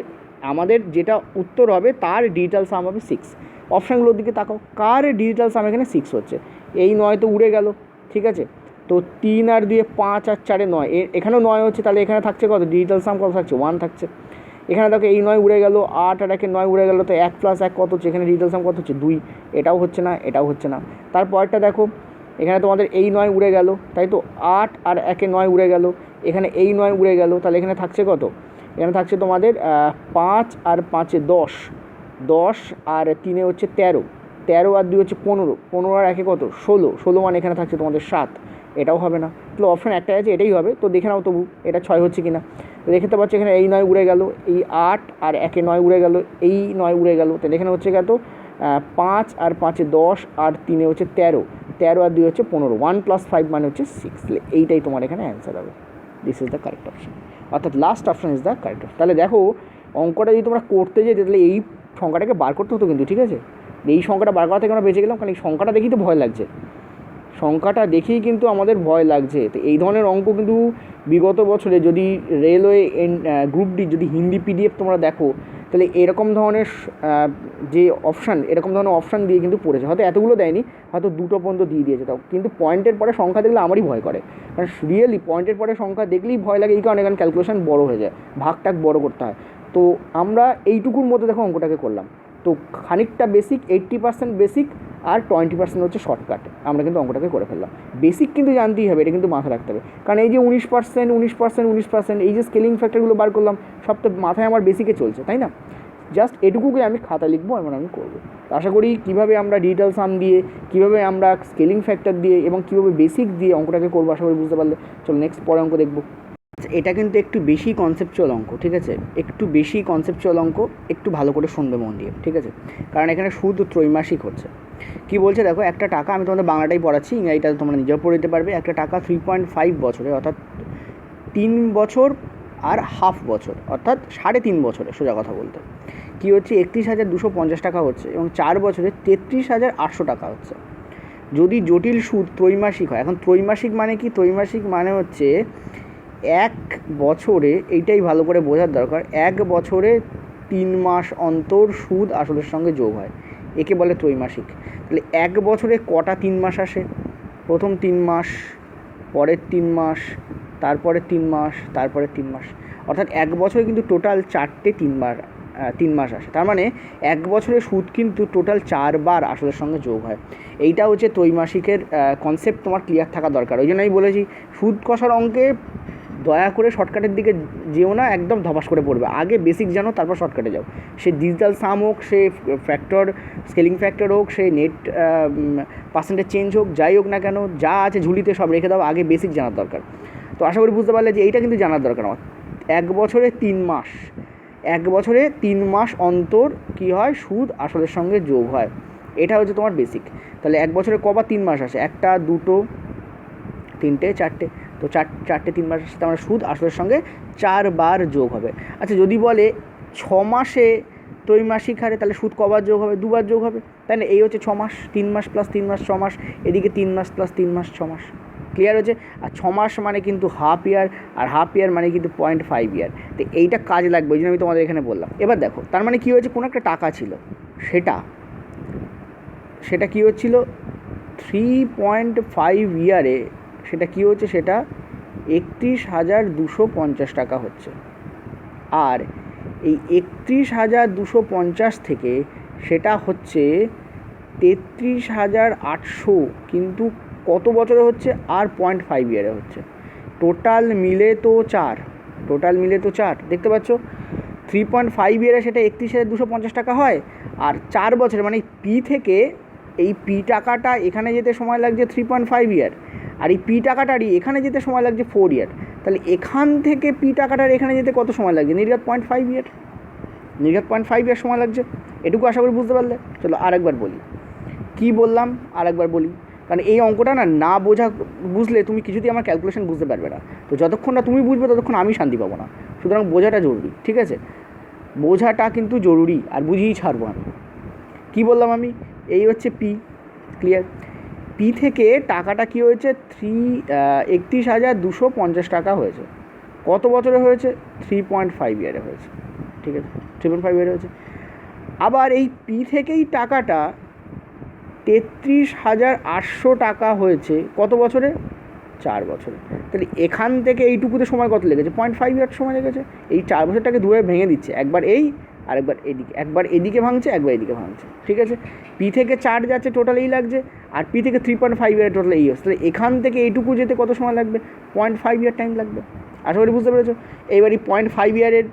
আমাদের যেটা উত্তর হবে তার ডিজিটাল সাম হবে 6। অপশানগুলোর দিকে তাকাও, কার ডিজিটাল সাম এখানে 6 হচ্ছে, এই 9 তো উড়ে গেল, ঠিক আছে। তো 3 আর 2 5 আর 4 9, এখানেও 9 হচ্ছে, তাহলে এখানে থাকছে কত ডিজিটাল সাম কত থাকছে 1 থাকছে। এখানে দেখো এই 9 উড়ে গেল, 8 আর 1-এ 9 উড়ে গেল, তো 1 + 1 কত হচ্ছে, এখানে ডিজিটাল সাম কত হচ্ছে 2, এটাও হচ্ছে না এটাও হচ্ছে না। তারপরটা দেখো এখানে তোমাদের এই 9 উড়ে গেল, তাই তো 8 আর 1-এ 9 উড়ে গেল, এখানে এই 9 উড়ে গেল, তাহলে এখানে থাকছে কত, এখানে থাকছে তোমাদের 5 আর 5-এ 10, 10 আর 3-এ হচ্ছে 13, 13 আর 2 হচ্ছে 15, 15 আর 1-এ কত 16, 16 মানে এখানে থাকছে তোমাদের 7, এটাও হবে না। তাহলে অপশান একটাই আছে, এটাই হবে। তো দেখে নাও তবু এটা 6 হচ্ছে কি না। তো দেখতে পাচ্ছি এখানে এই 9 উড়ে গেল, এই 8 আর 1-এ 9 উড়ে গেল, এই 9 উড়ে গেল, তাহলে এখানে হচ্ছে কত 5 আর 5-এ 10 আর 3-এ হচ্ছে 13, 13 আর 2 হচ্ছে 15, 1 + 5 মানে হচ্ছে 6, তাহলে এইটাই তোমার এখানে অ্যান্সার হবে। This is the correct option, অর্থাৎ last option is the correct option. তাহলে দেখো অঙ্কটা যদি তোমরা করতে যেতে তাহলে এই সংখ্যাটাকে বার করতে হতো কিন্তু, ঠিক আছে। এই সংখ্যাটা বার করা থেকে আমরা বেঁচে গেলাম, কারণ এই সংখ্যাটা দেখেই তো ভয় লাগছে, সংখ্যাটা দেখেই কিন্তু আমাদের ভয় লাগছে। তো এই ধরনের অঙ্ক কিন্তু বিগত বছরে যদি রেলওয়ে গ্রুপ ডি যদি হিন্দি পিডিএফ তোমরা দেখো, তাহলে এরকম ধরনের যে অপশান, এরকম ধরনের অপশান দিয়ে কিন্তু পড়েছে, হয়তো এতগুলো দেয়নি, হয়তো 2টো পর্যন্ত দিয়ে দিয়েছে, তাও কিন্তু পয়েন্টের পরে সংখ্যা দেখলে আমারই ভয় করে, কারণ রিয়েলি পয়েন্টের পরে সংখ্যা দেখলেই ভয় লাগে, এই কারণে এখানে ক্যালকুলেশন বড় হয়ে যায়, ভাগটাক বড় করতে হয়। তো আমরা এইটুকুর মধ্যে দেখো অঙ্কটাকে করলাম, তো খানিকটা বেসিক, 80% বেসিক আর 20% হচ্ছে শর্টকাট, আমরা কিন্তু অঙ্কটাকে করে ফেললাম। বেসিক কিন্তু জানতেই হবে, এটা কিন্তু মাথায় রাখতে হবে, কারণ এই যে 19% এই যে স্কেলিং ফ্যাক্টরগুলো বার করলাম, সব তো মাথায় আমার বেসিকে চলছে, তাই না। জাস্ট এটুকুকে আমি খাতা লিখবো এবং আমি করবো। আশা করি কীভাবে আমরা ডিজিটাল সাম দিয়ে, কীভাবে আমরা স্কেলিং ফ্যাক্টর দিয়ে এবং কীভাবে বেসিক দিয়ে অঙ্কটাকে করবো, আশা করি বুঝতে পারলে। চলো নেক্সট পরে অঙ্ক দেখবো। এটা কিন্তু একটু বেশি কনসেপচুয়াল অঙ্ক, ঠিক আছে, একটু বেশি কনসেপচুয়াল অঙ্ক, একটু ভালো করে শুনবে মন দিয়ে, ঠিক আছে, কারণ এখানে সুদ ত্রৈমাসিক হচ্ছে। কী বলছে দেখো, একটা টাকা, আমি তোমাদের বাংলাটাই পড়াচ্ছি, ইংরাজিটা তোমরা নিজেও পড়ে দিতে পারবে। একটা টাকা 3.5 বছরে, অর্থাৎ 3 বছর আর হাফ বছর, অর্থাৎ 3.5 বছরে, সোজা কথা বলতে কী হচ্ছে 31,250 টাকা হচ্ছে, এবং 4 বছরে 33,800 টাকা হচ্ছে। যদি জটিল সুদ ত্রৈমাসিক হয়, এখন ত্রৈমাসিক মানে কি? ত্রৈমাসিক মানে হচ্ছে এক বছরে, এইটাই ভালো করে বোঝার দরকার, এক বছরে 3 মাস অন্তর সুদ আসলের সঙ্গে যোগ হয়, একে বলে ত্রৈমাসিক। তাহলে এক বছরে কটা 3 মাস আসে? প্রথম 3 মাস, পরের 3 মাস, তারপরে 3 মাস, তারপরে 3 মাস, অর্থাৎ এক বছরে কিন্তু টোটাল 4টে 3 মাস আসে। তার মানে এক বছরে সুদ কিন্তু টোটাল 4 বার আসলের সঙ্গে যোগ হয়। এইটা হচ্ছে ত্রৈমাসিকের কনসেপ্ট, তোমার ক্লিয়ার থাকা দরকার। ওই জন্য আমি বলেছি সুদ কষার অঙ্কে দয়া করে শর্টকাটের দিকে যেও না, একদম ধপাস করে পড়বে, আগে বেসিক জানো তারপর শর্টকাটে যাও। সে ডিজিটাল সাম হোক, সে ফ্যাক্টর স্কেলিং ফ্যাক্টর হোক, সে নেট পার্সেন্টেজ চেঞ্জ হোক, যাই হোক না কেন, যা আছে ঝুলিতে সব রেখে দাও, আগে বেসিক জানার দরকার। তো আশা করি বুঝতে পারলে যে এইটা কিন্তু জানার দরকার আমার। এক বছরে 3 মাস, এক বছরে 3 মাস অন্তর কী হয়? সুদ আসলের সঙ্গে যোগ হয়, এটা হচ্ছে তোমার বেসিক। তাহলে এক বছরে কবার 3 মাস আসে? একটা, দুটো, তিনটে, চারটে। তো চারটে 3 মাস আসে, আমার সুদ আসলের সঙ্গে 4 বার যোগ হবে। আচ্ছা, যদি বলে 6 মাসে ত্রৈমাসিক হারে, তাহলে সুদ কবার যোগ হবে? 2 বার যোগ হবে, তাই না? এই হচ্ছে 6 মাস, 3 মাস প্লাস 3 মাস 6 মাস, এদিকে 3 মাস প্লাস 3 মাস 6 মাস। ক্লিয়ার হচ্ছে? আর 6 মাস মানে কিন্তু হাফ ইয়ার, আর হাফ ইয়ার মানে কিন্তু 0.5 ইয়ার। তো এইটা কাজ লাগবে, ওই জন্য আমি তোমাদের এখানে বললাম। এবার দেখো, তার মানে কী হয়েছে? কোনো একটা টাকা ছিল, সেটা কী হচ্ছিল? 3.5 ইয়ারে সেটা কী হচ্ছে? সেটা 31,250 টাকা হচ্ছে। আর এই 31,250 থেকে সেটা হচ্ছে 33,800, কিন্তু কত বছরে হচ্ছে? আর 0.5 ইয়ারে হচ্ছে। টোটাল মিলে তো 4, দেখতে পাচ্ছ? 3.5 ইয়ারে সেটা 31,250 টাকা হয়, আর 4 বছরে মানে পি থেকে এই পি টাকাটা এখানে যেতে সময় লাগছে 3.5 ইয়ার, আর এই পি টাকাটারই এখানে যেতে সময় লাগছে 4 ইয়ার। তাহলে এখান থেকে পি টাকাটার এখানে যেতে কত সময় লাগছে? নির্ঘাত 0.5 ইয়ার, 0.5 ইয়ার সময় লাগছে। এটুকু আশা করি বুঝতে পারলে। চলো আরেকবার বলি, কী বললাম আরেকবার বলি, কারণ এই অঙ্কটা না বুঝলে তুমি কিছুতেই আমার ক্যালকুলেশন বুঝতে পারবে না। তো যতক্ষণ না তুমি বুঝবে ততক্ষণ আমি শান্তি পাবো না। সুতরাং বোঝাটা জরুরি, ঠিক আছে? বোঝাটা কিন্তু জরুরি, আর বুঝিয়েই ছাড়বো আমি। কী বললাম আমি? এই হচ্ছে পি, ক্লিয়ার? পি থেকে টাকাটা কী হয়েছে? 31,250 টাকা হয়েছে। কত বছরে হয়েছে? 3.5 ইয়ারে হয়েছে, ঠিক আছে? 3.5 ইয়ারে হয়েছে। আবার এই পি থেকেই টাকাটা 33,800 টাকা হয়েছে কত বছরে? 4 বছরে। তাহলে এখান থেকে এইটুকুতে সময় কত লেগেছে? 0.5 ইয়ার সময় লেগেছে। এই 4 বছরটাকে দুভাবে ভেঙে দিচ্ছে, একবার এই আর একবার এদিকে, একবার এদিকে ভাঙছে, একবার এদিকে ভাঙছে, ঠিক আছে? পি থেকে 4 যাচ্ছে, টোটাল এই লাগছে, আর পি থেকে 3.5 ইয়ার টোটাল এই হচ্ছে। তাহলে এখান থেকে এইটুকু যেতে কত সময় লাগবে? 0.5 ইয়ার টাইম লাগবে। আশা করি বুঝতে পেরেছো। এইবারই 0.5 ইয়ারের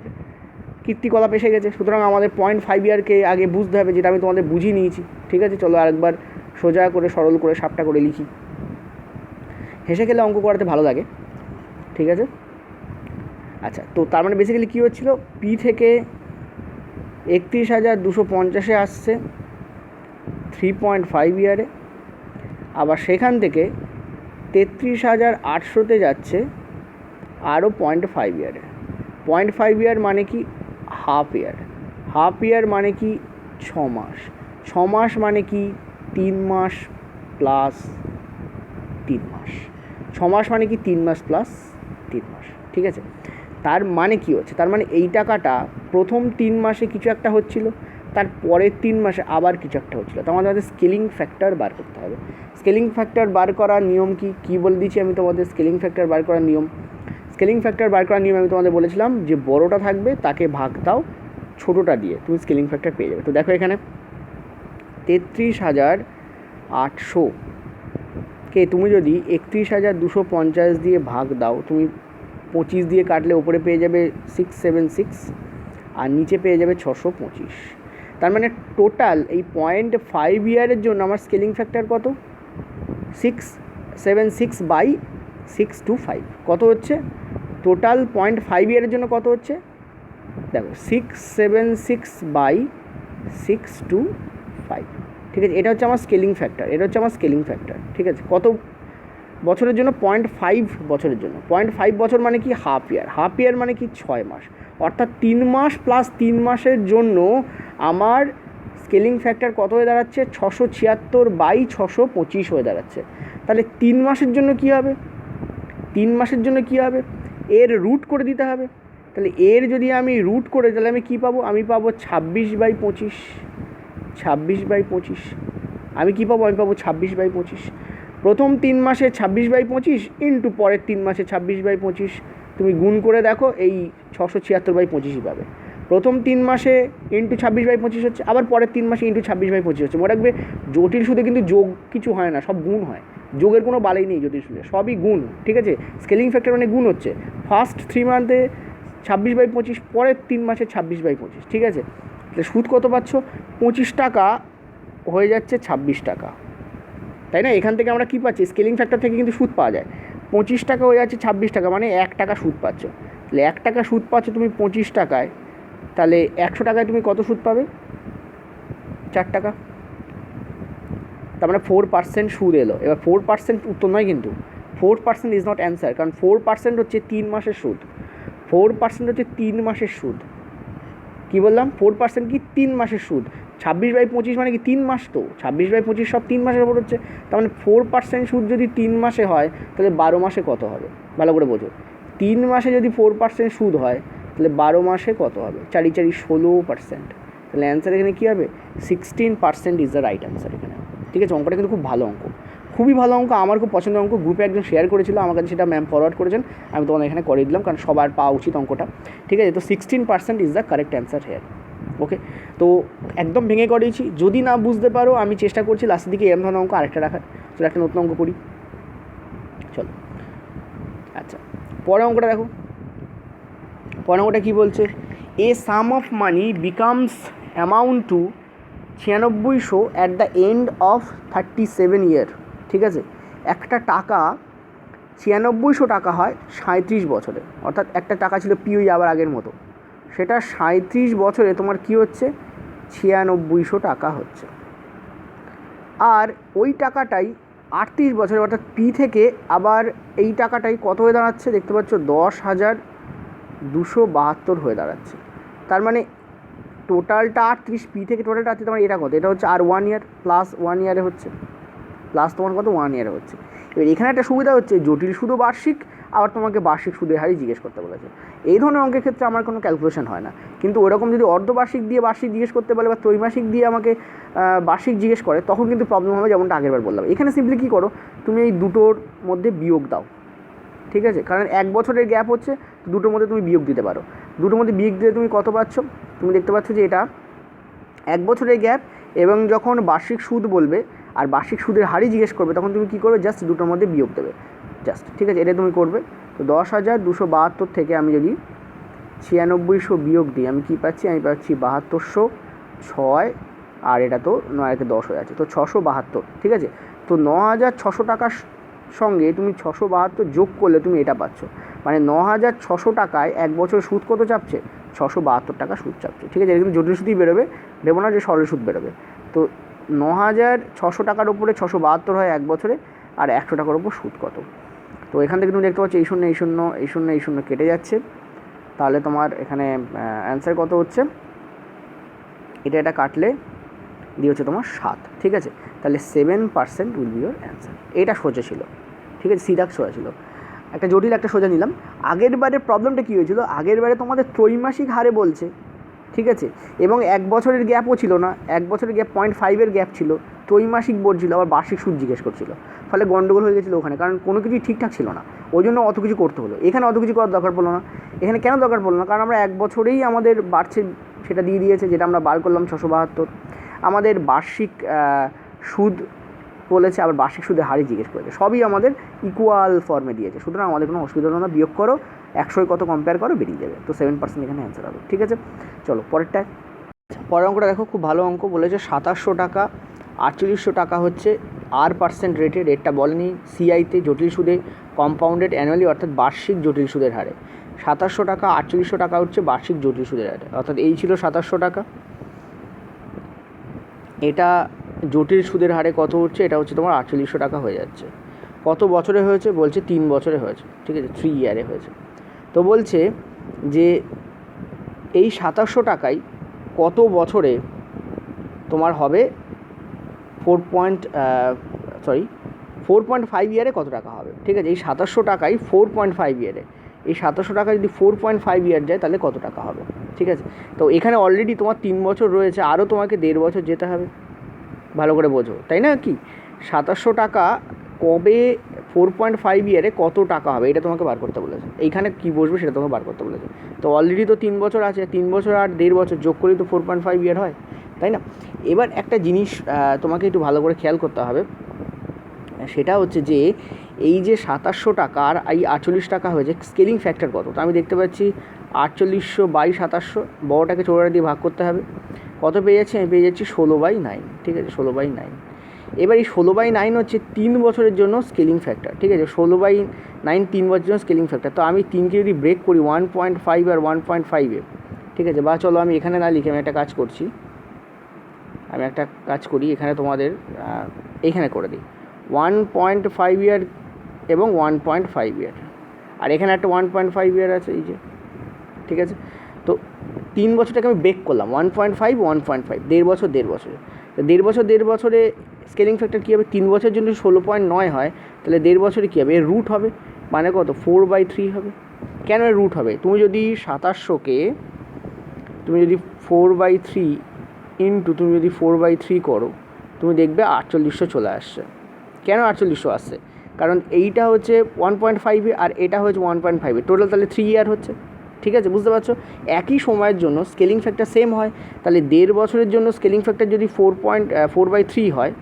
কীর্তিকলাপ এসে গেছে, সুতরাং আমাদের 0.5 ইয়ারকে আগে বুঝতে হবে, যেটা আমি তোমাদের বুঝিয়ে নিয়েছি, ঠিক আছে? চলো আরেকবার সোজা করে সরল করে সাপটা করে লিখি। হেসে খেলে অঙ্ক করাতে ভালো লাগে, ঠিক আছে? আচ্ছা, তো তার মানে বেসিক্যালি কী হচ্ছিল? পি থেকে 31,250 আসছে 3.5 ইয়ারে, আবার সেখান থেকে 33,800 যাচ্ছে আরও 0.5 ইয়ারে। 0.5 ইয়ার মানে কি? হাফ ইয়ার। হাফ ইয়ার মানে কি? 6 মাস। 6 মাস মানে কি? 3 মাস প্লাস 3 মাস। 6 মাস মানে কি? 3 মাস প্লাস 3 মাস, ঠিক আছে? তার মানে কি হচ্ছে? তার মানে এই টাকাটা প্রথম 3 মাসে কিছু একটা হচ্ছিল, তার পরের 3 মাসে আবার কিছু একটা হচ্ছিলো। তো আমাদের স্কেলিং ফ্যাক্টর বার করতে হবে। স্কেলিং ফ্যাক্টর বার করার নিয়ম কি বলে দিচ্ছি আমি তোমাদের। স্কেলিং ফ্যাক্টর বার করার নিয়ম আমি তোমাদের বলেছিলাম যে বড়োটা থাকবে তাকে ভাগ দাও ছোটোটা দিয়ে, তুমি স্কেলিং ফ্যাক্টর পেয়ে যাবে। তো দেখো এখানে 33,800 কে তুমি যদি 31,250 দিয়ে ভাগ দাও, তুমি 25 দিয়ে কাটলে ওপরে পেয়ে যাবে 676, আর নিচে পেয়ে যাবে 625। তার মানে টোটাল এই 0.5 ইয়ারের জন্য আমার স্কেলিং ফ্যাক্টর কত? 676/625 কত হচ্ছে? টোটাল 0.5 ইয়ারের জন্য কত হচ্ছে? দেখো 676/625, ঠিক আছে? এটা হচ্ছে আমার স্কেলিং ফ্যাক্টর, ঠিক আছে? কত বছরের জন্য? 0.5 বছরের জন্য। 0.5 বছর মানে কি? হাফ ইয়ার। হাফ ইয়ার মানে কি? 6 মাস। অর্থাৎ 3 মাস প্লাস 3 মাসের জন্য আমার স্কেলিং ফ্যাক্টর কত হয়ে দাঁড়াচ্ছে 676/625 হয়ে দাঁড়াচ্ছে। তাহলে 3 মাসের জন্য কী হবে, 3 মাসের জন্য কী হবে, এর রুট করে দিতে হবে। তাহলে এর যদি আমি রুট করে, তাহলে আমি কী পাবো, আমি পাবো 26/25, 26/25 আমি কী পাবো, আমি পাবো 26/25। প্রথম 3 মাসে 26/25 ইন্টু পরের 3 মাসে 26/25, তুমি গুণ করে দেখো এই 676/25ই পাবে। প্রথম 3 মাসে ইন্টু 26/25 হচ্ছে, আবার পরের 3 মাসে ইন্টু 26/25 হচ্ছে। মনে রাখবে জটিল সুদে কিন্তু যোগ কিছু হয় না, সব গুণ হয়, যোগের কোনো বালাই নেই জটিল সুদে, সবই গুণ, ঠিক আছে। স্কেলিং ফ্যাক্টর মানে গুণ হচ্ছে, ফার্স্ট 3 মান্থে 26/25, পরের 3 মাসে 26/25, ঠিক আছে। তাহলে সুদ কত পাচ্ছ, 25 টাকা হয়ে যাচ্ছে 26 টাকা, তাই না। এখান থেকে আমরা কী পাচ্ছি, স্কেলিং ফ্যাক্টর থেকে কিন্তু সুদ পাওয়া যায়। 25 টাকা হয়ে যাচ্ছে 26 টাকা, মানে 1 টাকা সুদ পাচ্ছ। তাহলে 1 টাকা সুদ পাচ্ছ তুমি 25 টাকায়, তাহলে 100 টাকায় তুমি কত সুদ পাবে, 4 টাকা। তার মানে 4% সুদ এলো। এবার 4% উত্তর নয় কিন্তু, 4% ইজ নট অ্যান্সার, কারণ 4% হচ্ছে 3 মাসের সুদ, 4% হচ্ছে 3 মাসের সুদ। কী বললাম, 4% কি 3 মাসের সুদ। 26/25 মানে কি 3 মাস, তো 26/25 সব 3 মাসের ওপর হচ্ছে। তার মানে 4% সুদ যদি 3 মাসে হয়, তাহলে 12 মাসে কত হবে, ভালো করে বোঝো। 3 মাসে যদি 4% সুদ হয়, তাহলে 12 মাসে কত হবে, 4 4 16%। তাহলে অ্যান্সার এখানে কী হবে, 16% ইজ দ্য রাইট অ্যান্সার এখানে, ঠিক আছে। অঙ্কটা কিন্তু খুব ভালো অঙ্ক, খুবই ভালো অঙ্ক, আমার খুব পছন্দের অঙ্ক। গ্রুপে একজন শেয়ার করেছিল আমার কাছে, সেটা ম্যাম ফরওয়ার্ড করেছেন, আমি তোমাদের এখানে করে দিলাম, কারণ সবার পাওয়া উচিত অঙ্কটা, ঠিক আছে। তো 16% is the correct answer here. Okay, তো একদম ভেঙে করিয়েছি। যদি না বুঝতে পারো, আমি চেষ্টা করছি লাস্টের দিকে এরম ধরনের অঙ্ক আরেকটা রাখার। চলো একটা নতুন অঙ্ক করি, চলো। আচ্ছা, পরের অঙ্কটা দেখো, পরের অঙ্কটা কী বলছে, a sum of money becomes amount to 9600 at the end of 37 year, ঠিক আছে। একটা টাকা 9600 টাকা হয় 37 বছরে, অর্থাৎ একটা টাকা ছিল পিওই আবার আগের মতো, সেটা 37 বছরে তোমার কী হচ্ছে, 9600 টাকা হচ্ছে। আর ওই টাকাটাই 38 বছরে, অর্থাৎ পি থেকে আবার এই টাকাটাই কত হয়ে দাঁড়াচ্ছে, দেখতে পাচ্ছ 10,272 হয়ে দাঁড়াচ্ছে। তার মানে টোটালটা 38, পি থেকে টোটালটা 38, তোমার এটা কত, এটা হচ্ছে আর 1 ইয়ার প্লাস 1 ইয়ারে হচ্ছে, প্লাস তোমার কত 1 ইয়ারে হচ্ছে। এবার এখানে একটা সুবিধা হচ্ছে, জটিল সুদও বার্ষিক, আবার তোমাকে বার্ষিক সুদের হারই জিজ্ঞেস করতে বলেছে। এই ধরনের অঙ্কের ক্ষেত্রে আমার কোনো ক্যালকুলেশন হয় না, কিন্তু ওরকম যদি অর্ধবার্ষিক দিয়ে বার্ষিক জিজ্ঞেস করতে বলে, বা ত্রৈমাসিক দিয়ে আমাকে বার্ষিক জিজ্ঞেস করে, তখন কিন্তু প্রবলেম হবে, যেমনটা আগেরবার বললাম। এখানে সিম্পলি কী করো, তুমি এই দুটোর মধ্যে বিয়োগ দাও, ঠিক আছে, কারণ 1 বছরের গ্যাপ হচ্ছে, দুটোর মধ্যে তুমি বিয়োগ দিতে পারো। দুটোর মধ্যে বিয়োগ দিলে তুমি কত পাচ্ছ, তুমি দেখতে পাচ্ছ যে এটা 1 বছরের গ্যাপ, এবং যখন বার্ষিক সুদ বলবে আর বার্ষিক সুদের হারই জিজ্ঞেস করবে, তখন তুমি কী করবে, জাস্ট দুটোর মধ্যে বিয়োগ দেবে, জাস্ট, ঠিক আছে, এটা তুমি করবে। তো 10,272 থেকে আমি যদি 9600 বিয়োগ দিই, আমি কী পাচ্ছি, আমি পাচ্ছি 7206, আর এটা তো 9 10 হয়ে আছে, তো 672, ঠিক আছে। তো 9600 টাকার সঙ্গে তুমি 672 যোগ করলে তুমি এটা পাচ্ছ, মানে 9600 টাকায় 1 বছর সুদ কত চাপছে, 672 টাকা সুদ চাপছে, ঠিক আছে। এটা কিন্তু জটিল সুদই বেরোবে, ভেবো না যে সরল সুদ বেরোবে। তো 9600 টাকার উপরে 672 হয় 1 বছরে, আর 100 টাকার উপর সুদ কত। তো এখান থেকে তুমি দেখতে পাচ্ছ এই শূন্য এই শূন্য এই শূন্য এই শূন্য কেটে যাচ্ছে, তাহলে তোমার এখানে অ্যান্সার কত হচ্ছে, এটা কাটলে দিয়ে হচ্ছে তোমার 7, ঠিক আছে। তাহলে 7% উইল বি ইয়োর অ্যান্সার। এটা সোজা ছিল, ঠিক আছে, সিদাক সোজা ছিল। একটা জটিল একটা সোজা নিলাম। আগের বারে প্রবলেমটা কী হয়েছিল, আগের বারে তোমাদের ত্রৈমাসিক হারে বলছে, ঠিক আছে, এবং 1 বছরের গ্যাপও ছিল না, 1 বছরের গ্যাপ 0.5-এর গ্যাপ ছিল, ত্রৈমাসিক বলছিল, আবার বার্ষিক সুদ জিজ্ঞেস করছিল, ফলে গন্ডগোল হয়ে গেছিলো ওখানে, কারণ কোনো কিছুই ঠিকঠাক ছিল না, ওই জন্য অত কিছু করতে হলো। এখানে অত কিছু করার দরকার পড়লো না। এখানে কেন দরকার পড়লো না, কারণ আমরা 1 বছরেই আমাদের বাড়ছে, সেটা দিয়ে দিয়েছে, যেটা আমরা বার করলাম 672। আমাদের বার্ষিক সুদ বলেছে, আবার বার্ষিক সুদের হারই জিজ্ঞেস করেছে, সবই আমাদের ইকুয়াল ফর্মে দিয়েছে, সুতরাং আমাদের কোনো অসুবিধা হলো না। বিয়োগ করো, 100 কত কম্পেয়ার করো, বেরিয়ে যাবে। তো 7% এখানে অ্যান্সার হবে, ঠিক আছে। চলো পরেরটায়, পরের অঙ্কটা দেখো, খুব ভালো অঙ্ক বলেছে। 2700 টাকা 4800 টাকা হচ্ছে R% রেটে, রেটটা বলেনি, সিআইতে জটিল সুদে কম্পাউন্ডেড অ্যানুয়ালি, অর্থাৎ বার্ষিক জটিল সুদের হারে। 2700 টাকা 4800 টাকা হচ্ছে বার্ষিক জটিল সুদের হারে, অর্থাৎ এই ছিল 2700 টাকা, এটা জটিল সুদের হারে কত হচ্ছে, এটা হচ্ছে তোমার 4800 টাকা হয়ে যাচ্ছে। কত বছরে হয়েছে, বলছে 3 বছরে হয়েছে, ঠিক আছে, 3 ইয়ারে হয়েছে। তো বলছে যে এই 2700 টাকায় কত বছরে তোমার হবে 4.5 ইয়ারে কত টাকা হবে, ঠিক আছে। এই 2700 টাকায় 4.5 ইয়ারে, এই 2700 টাকা যদি 4.5 ইয়ার যায় তাহলে কত টাকা হবে, ঠিক আছে। তো এখানে অলরেডি তোমার 3 বছর রয়েছে, আরও তোমাকে 1.5 বছর যেতে হবে, ভালো করে বোঝো, তাই না? কি 2700 টাকা কবে 4.5 ইয়ারে কত টাকা হবে এটা তোমাকে বার করতে বলেছে। এইখানে কী বসবে সেটা তোমাকে বার করতে বলেছে। তো অলরেডি তো 3 বছর আছে, 3 বছর আর 1.5 বছর যোগ করেই তো 4.5 ইয়ার হয়, তাই না? এবার একটা জিনিস তোমাকে একটু ভালো করে খেয়াল করতে হবে, সেটা হচ্ছে যে এই যে 2700 টাকা আর এই 48 টাকা হয়েছে, স্কেলিং ফ্যাক্টর কত? তো আমি দেখতে পাচ্ছি 4800/2700, বড়টাকে ছোটোটা দিয়ে ভাগ করতে হবে, কত পেয়ে যাচ্ছি? আমি পেয়ে যাচ্ছি 16/9, ঠিক আছে, 16/9। এবার এই 16/9 হচ্ছে 3 বছরের জন্য স্কেলিং ফ্যাক্টর, ঠিক আছে। 16/9 3 বছরের জন্য স্কেলিং ফ্যাক্টর। তো আমি 3কে যদি ব্রেক করি 1.5 আর 1.5-এ, ঠিক আছে, বা চলো আমি এখানে না লিখে আমি একটা কাজ করছি, আমি একটা কাজ করি এখানে তোমাদের এইখানে করে দিই 1.5 ইয়ার এবং 1.5 ইয়ার, আর এখানে একটা 1.5 ইয়ার আছে এই যে, ঠিক আছে। তো 3 বছরটাকে আমি ব্রেক করলাম 1.5 1.5, 1.5 বছর 1.5 বছরে। তো 1.5 বছরে স্কেলিং ফ্যাক্টর কী হবে? 3 বছরের জন্য 16.9 হয়, তাহলে 1.5 বছরে কী হবে? এর রুট হবে, মানে কত? 4/3 হবে। কেন এর রুট হবে? তুমি যদি 2700-কে তুমি যদি 4/3 ইন্টু তুমি যদি 4/3 করো, তুমি দেখবে 4800 চলে আসছে। কেন 4800 আসছে? কারণ এইটা হচ্ছে 1.5 আর এটা হচ্ছে 1.5, টোটাল তাহলে 3 ইয়ার হচ্ছে, ঠিক আছে, বুঝতে পারছো? একই সময়ের জন্য স্কেলিং ফ্যাক্টর সেম হয়, তাহলে 1.5 বছরের জন্য স্কেলিং ফ্যাক্টর যদি 4.4/3 হয়,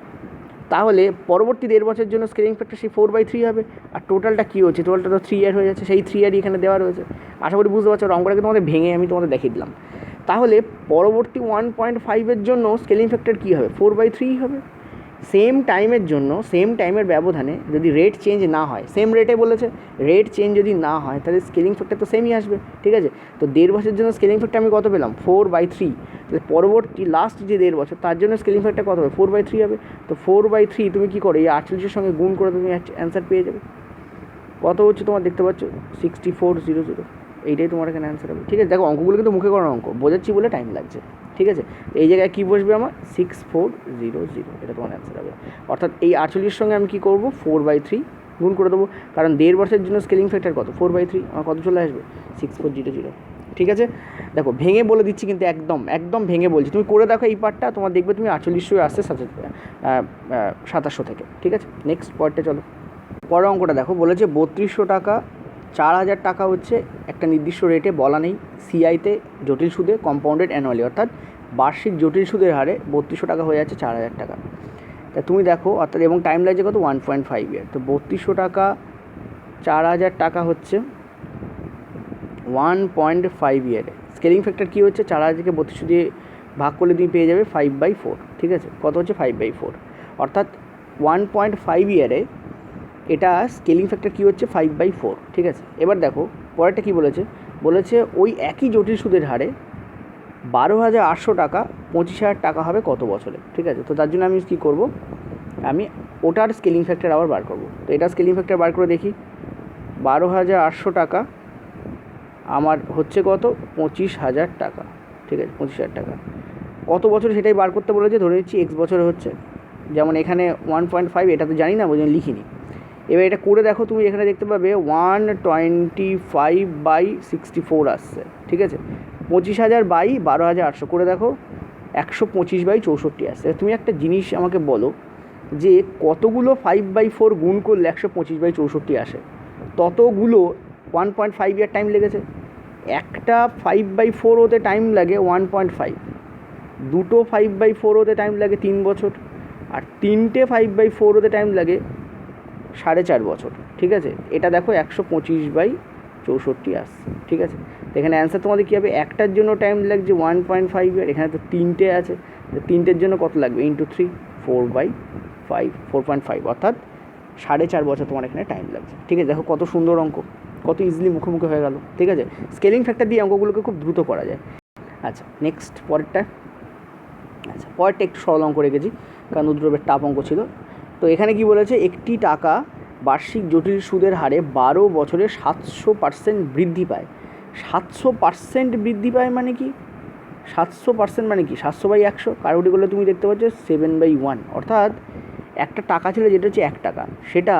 তাহলে পরবর্তী 1.5 বছরের জন্য স্কেলিং ফ্যাক্টর সেই 4/3 হবে। আর টোটালটা কী হচ্ছে? টোটালটা তো 3 ইয়ার হয়ে যাচ্ছে, সেই 3 ইয়ারই এখানে দেওয়া রয়েছে। আশা করি বুঝতে পারছো, অঙ্কটাকে তোমাদের ভেঙে আমি তোমাদের দেখিয়ে দিলাম। তাহলে পরবর্তী 1.5-এর জন্য স্কেলিং ফ্যাক্টর কী হবে? 4/3 হবে। সেম টাইমের জন্য, সেম টাইমের ব্যবধানে যদি রেট চেঞ্জ না হয়, সেম রেটে বলেছে, রেট চেঞ্জ যদি না হয় তাহলে স্কেলিং ফ্যাক্টর তো সেমই আসবে, ঠিক আছে। তো 1.5 বছরের জন্য স্কেলিং ফ্যাক্টর আমি কত পেলাম? 4/3। তাহলে পরবর্তী লাস্ট যে 1.5 বছর তার জন্য স্কেলিং ফ্যাক্টর কত হবে? 4/3 হবে। তো 4/3 তুমি কী করো? এই 48-এর সঙ্গে গুণ করে তুমি অ্যান্সার পেয়ে যাবে। কত হচ্ছে তোমার দেখতে পাচ্ছ? 6400। এইটাই তোমার এখানে অ্যান্সার হবে, ঠিক আছে। দেখো অঙ্কগুলো কিন্তু মুখে করার অঙ্ক, বোঝাচ্ছি বলে টাইম লাগছে, ঠিক আছে। এই জায়গায় কী বসবে আমার? 6400, এটা তোমার অ্যান্সার হবে। অর্থাৎ এই 48-এর সঙ্গে আমি কী করবো? 4/3 গুণ করে দেবো, কারণ 1.5 বছরের জন্য স্কেলিং ফ্যাক্টর কত? 4/3, আমার কত চলে আসবে? 6400, ঠিক আছে। দেখো ভেঙে বলে দিচ্ছি কিন্তু, একদম একদম ভেঙে বলছি, তুমি করে দেখো এই পার্টটা, তোমার দেখবে তুমি 4800 আসছে 2700 থেকে, ঠিক আছে। নেক্সট পয়েন্টে চলো। পরের অঙ্কটা দেখো, বলেছে 3200 টাকা 4000 টাকা হচ্ছে একটা নির্দিষ্ট রেটে, বলা নেই সিআইতে জটিল সুদে কম্পাউন্ডেড অ্যানুয়ালি, অর্থাৎ বার্ষিক জটিল সুদের হারে 3200 টাকা হয়ে যাচ্ছে 4000 টাকা। তা তুমি দেখো, অর্থাৎ এবং টাইম লাগছে কত? 1.5 ইয়ার। তো 3200 টাকা 4000 টাকা হচ্ছে 1.5 ইয়ারে। স্কেলিং ফ্যাক্টর কী হচ্ছে? 4000কে 3200 দিয়ে ভাগ করলে তুমি পেয়ে যাবে 5/4, ঠিক আছে। কত হচ্ছে? 5/4, অর্থাৎ 1.5 ইয়ারে এটা স্কেলিং ফ্যাক্টর কী হচ্ছে? 5/4, ঠিক আছে। এবার দেখো পরেরটা কী বলেছে? বলেছে ওই একই জটিল সুদের হারে 12,800 টাকা 25,000 টাকা হবে কত বছরে, ঠিক আছে। তো তার জন্য আমি কী করব? আমি ওটার স্কেলিং ফ্যাক্টর আবার বার করব। তো এটা স্কেলিং ফ্যাক্টর বার করে দেখি, 12,800 টাকা আমার হচ্ছে কত? 25,000 টাকা, ঠিক আছে, 25,000 টাকা কত বছরে সেটাই বার করতে বলেছে। ধরে নিচ্ছি এক্স বছরে হচ্ছে, যেমন এখানে 1.5, এটা তো জানি না, ওই জন্য লিখিনি। এবার এটা করে দেখো, তুমি এখানে দেখতে পাবে 125/64 আসছে, ঠিক আছে। 25,000/12,800 করে দেখো 125/64 আসছে। তুমি একটা জিনিস আমাকে বলো যে কতগুলো 5/4 গুণ করলে 125/64 আসে? ততগুলো 1.5 ইয়ার টাইম লেগেছে। একটা 5/4 হতে টাইম লাগে 1.5, দুটো 5/4 হতে টাইম লাগে 3 বছর, আর তিনটে 5/4 হতে টাইম লাগে 4.5 বছর, ঠিক আছে। এটা দেখো 125/64 আসছে, ঠিক আছে। তো এখানে অ্যান্সার তোমাদের কী হবে? একটার জন্য টাইম লাগছে 1.5 ইয়ার, এখানে তো তিনটে আছে, তো তিনটের জন্য কত লাগবে? ইন্টু 3, 4/5, অর্থাৎ 4.5 বছর তোমার এখানে টাইম লাগছে, ঠিক আছে। দেখো কত সুন্দর অঙ্ক, কত ইজিলি মুখে মুখে হয়ে গেল, ঠিক আছে। স্কেলিং ফ্যাক্টর দিয়ে অঙ্কগুলোকে খুব দ্রুত করা যায়। আচ্ছা নেক্সট পরেরটা। আচ্ছা পরেরটা একটু সরল অঙ্ক রেখেছি, কারণ উদ্রবের টাপ অঙ্ক ছিল। তো এখানে কি বলেছে? একটি টাকা বার্ষিক জটিল সুদের হারে 12 বছরে 700% বৃদ্ধি পায়। 700% বৃদ্ধি পায় মানে কি? 700% মানে কি 700/100 কাটাকুটি করলে তুমি দেখতে পাচ্ছ 7/1, অর্থাৎ একটা টাকা ছিল যেটা হচ্ছে 1 টাকা, সেটা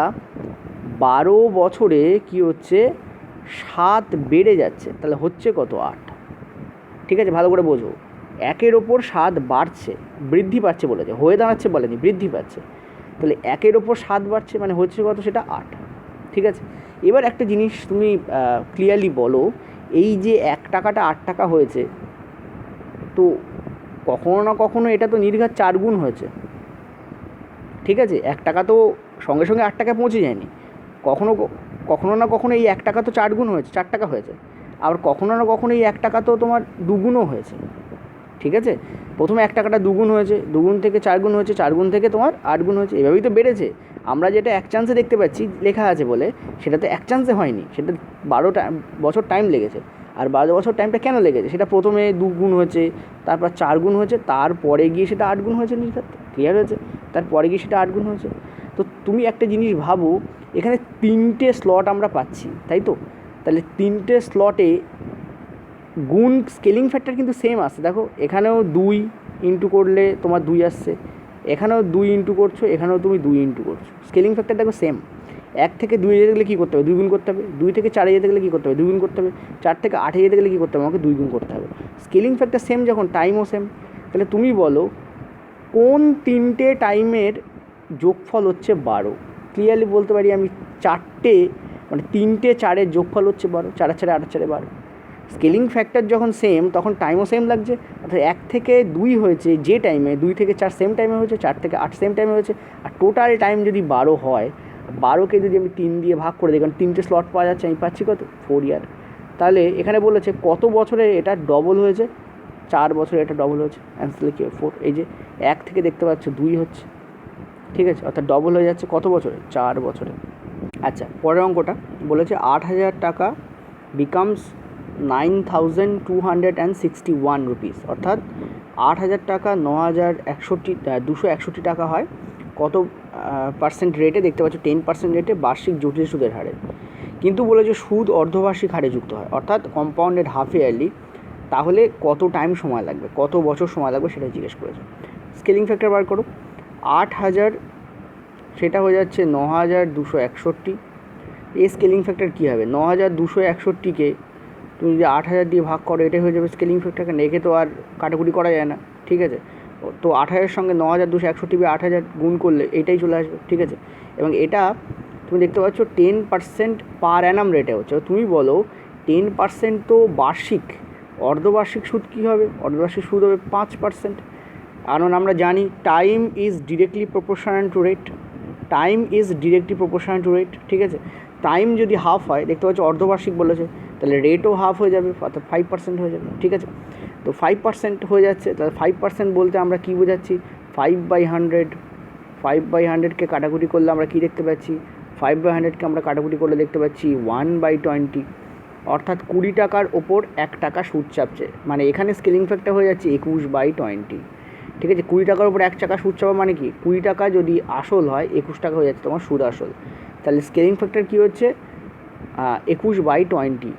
12 বছরে কি হচ্ছে 7 বেড়ে যাচ্ছে, তাহলে হচ্ছে কত 8। ঠিক আছে, ভালো করে বোঝো, 1-এর ওপর 7 বাড়ছে, বৃদ্ধি পাচ্ছে বলেছে, হয়ে দাঁড়াচ্ছে বলেনি, বৃদ্ধি পাচ্ছে, তাহলে 1-এর ওপর 7 বাড়ছে মানে হচ্ছে কত, সেটা 8। ঠিক আছে, এবার একটা জিনিস তুমি ক্লিয়ারলি বলো, এই যে 1 টাকাটা 8 টাকা হয়েছে, তো কখনো না কখনো এটা তো নির্ঘাত 4 গুণ হয়েছে। ঠিক আছে, 1 টাকা তো সঙ্গে সঙ্গে 8 টাকায় পৌঁছে যায়নি, কখনো কখনো না কখনো এই 1 টাকা তো 4 গুণ হয়েছে, 4 টাকা হয়েছে, আবার কখনো না কখনো এই 1 টাকা তো তোমার 2 গুণও হয়েছে। ঠিক আছে, প্রথমে 1 টাকাটা 2 গুণ হয়েছে, 2 গুণ থেকে 4 গুণ হয়েছে, 4 গুণ থেকে তোমার 8 গুণ হয়েছে, এভাবেই তো বেড়েছে। আমরা যেটা এক চান্সে দেখতে পাচ্ছি লেখা আছে বলে, সেটা তো এক চান্সে হয়নি, সেটা 12 বছর টাইম লেগেছে। আর 12 বছর টাইমটা কেন লেগেছে, সেটা প্রথমে 2 গুণ হয়েছে, তারপর 4 গুণ হয়েছে, তারপরে গিয়ে সেটা 8 গুণ হয়েছে, নির্ঘাত ক্লিয়ার হয়েছে, তারপরে গিয়ে সেটা 8 গুণ হয়েছে। তো তুমি একটা জিনিস ভাবো, এখানে 3টে স্লট আমরা পাচ্ছি, তাই তো, তাহলে 3টে স্লটে গুণ স্কেলিং ফ্যাক্টর কিন্তু সেম আসছে, দেখো এখানেও 2 ইন্টু করলে তোমার 2 আসছে, এখানেও 2 ইন্টু করছো, এখানেও তুমি 2 ইন্টু করছো, স্কেলিং ফ্যাক্টর দেখো সেম। 1 থেকে 2 যেতে গেলে কী করতে হবে, 2 গুণ করতে হবে, 2 থেকে 4 যেতে গেলে কী করতে হবে, 2 গুণ করতে হবে, 4 থেকে 8 যেতে গেলে কী করতে হবে, আমাকে 2 গুণ করতে হবে। স্কেলিং ফ্যাক্টর সেম যখন, টাইমও সেম, তাহলে তুমি বলো কোন 3টে টাইমের যোগফল হচ্ছে 12। ক্লিয়ারলি বলতে পারি আমি, 4টে মানে 3টে 4-এর যোগফল হচ্ছে 12, 4 আর 4 8 আর 4 12। স্কেলিং ফ্যাক্টর যখন সেম তখন টাইমও সেম লাগছে, অর্থাৎ 1 থেকে 2 হয়েছে যে টাইমে, 2 থেকে 4 সেম টাইমে হয়েছে, 4 থেকে 8 সেম টাইমে হয়েছে, আর টোটাল টাইম যদি 12 হয়, 12কে যদি আমি 3 দিয়ে ভাগ করে দিই, কারণ 3টে স্লট পাওয়া যাচ্ছে, আমি পাচ্ছি কত 4 ইয়ার। তাহলে এখানে বলেছে কত বছরে এটা ডবল হয়েছে, 4 বছরে এটা ডবল হয়েছে, অ্যান্সার লিখি 4। এই যে 1 থেকে দেখতে পাচ্ছ 2 হচ্ছে, ঠিক আছে, অর্থাৎ ডবল হয়ে যাচ্ছে কত বছরে, 4 বছরে। আচ্ছা, পরের অঙ্কটা বলেছে 8000 টাকা বিকামস 9261 রুপিস, অর্থাৎ 8000 টাকা 261 টাকা হয়, কত পার্সেন্ট রেটে, দেখতে পাচ্ছ 10% রেটে বার্ষিক জটিল সুদের হারে। কিন্তু বলেছে সুদ অর্ধবার্ষিক হারে যুক্ত হয়, অর্থাৎ কম্পাউন্ডেড হাফ ইয়ারলি, তাহলে কত টাইম সময় লাগবে, কত বছর সময় লাগবে সেটা জিজ্ঞেস করেছে। স্কেলিং ফ্যাক্টর বার করো, 8000 সেটা হয়ে যাচ্ছে 9261। এই স্কেলিং ফ্যাক্টর কী হবে, 9261কে তুমি যদি 8000 দিয়ে ভাগ করো, এটাই হয়ে যাবে স্কেলিং ফ্যাক্টর, রেখে তো আর কাটাকুটি করা যায় না। ঠিক আছে, তো 8000-এর সঙ্গে 9261 গুণ করলে এটাই চলে আসবে। ঠিক আছে, এবং এটা তুমি দেখতে পাচ্ছ 10% পার অ্যানাম রেটে হচ্ছে। তুমি বলো 10% তো বার্ষিক, অর্ধবার্ষিক সুদ কী হবে, অর্ধবার্ষিক সুদ হবে 5%, কারণ আমরা জানি time is directly proportional to rate, time is directly proportional to rate. ঠিক আছে, টাইম যদি হাফ হয়, দেখতে পাচ্ছ অর্ধবার্ষিক বলেছে, তাহলে রেটও হাফ হয়ে যাবে, অর্থাৎ 5% হয়ে যাবে। ঠিক আছে, তো 5% হয়ে যাচ্ছে, তাহলে 5% বলতে আমরা কী বোঝাচ্ছি, 5/100, 5/100কে কাটাকুটি করলে আমরা কী দেখতে পাচ্ছি, 5/100কে আমরা কাটাকুটি করলে দেখতে পাচ্ছি 1/20, অর্থাৎ 20 টাকার ওপর 1 টাকা সুদ চাপছে, মানে এখানে স্কেলিং ফ্যাক্টর হয়ে যাচ্ছে 21/20। ঠিক আছে, 20 টাকার উপর 1 টাকা সুদ চাপা মানে কি, 20 টাকা যদি আসল হয় 21 টাকা হয়ে যাচ্ছে তোমার সুদ আসল, তাহলে স্কেলিং ফ্যাক্টর কী হচ্ছে 21/20।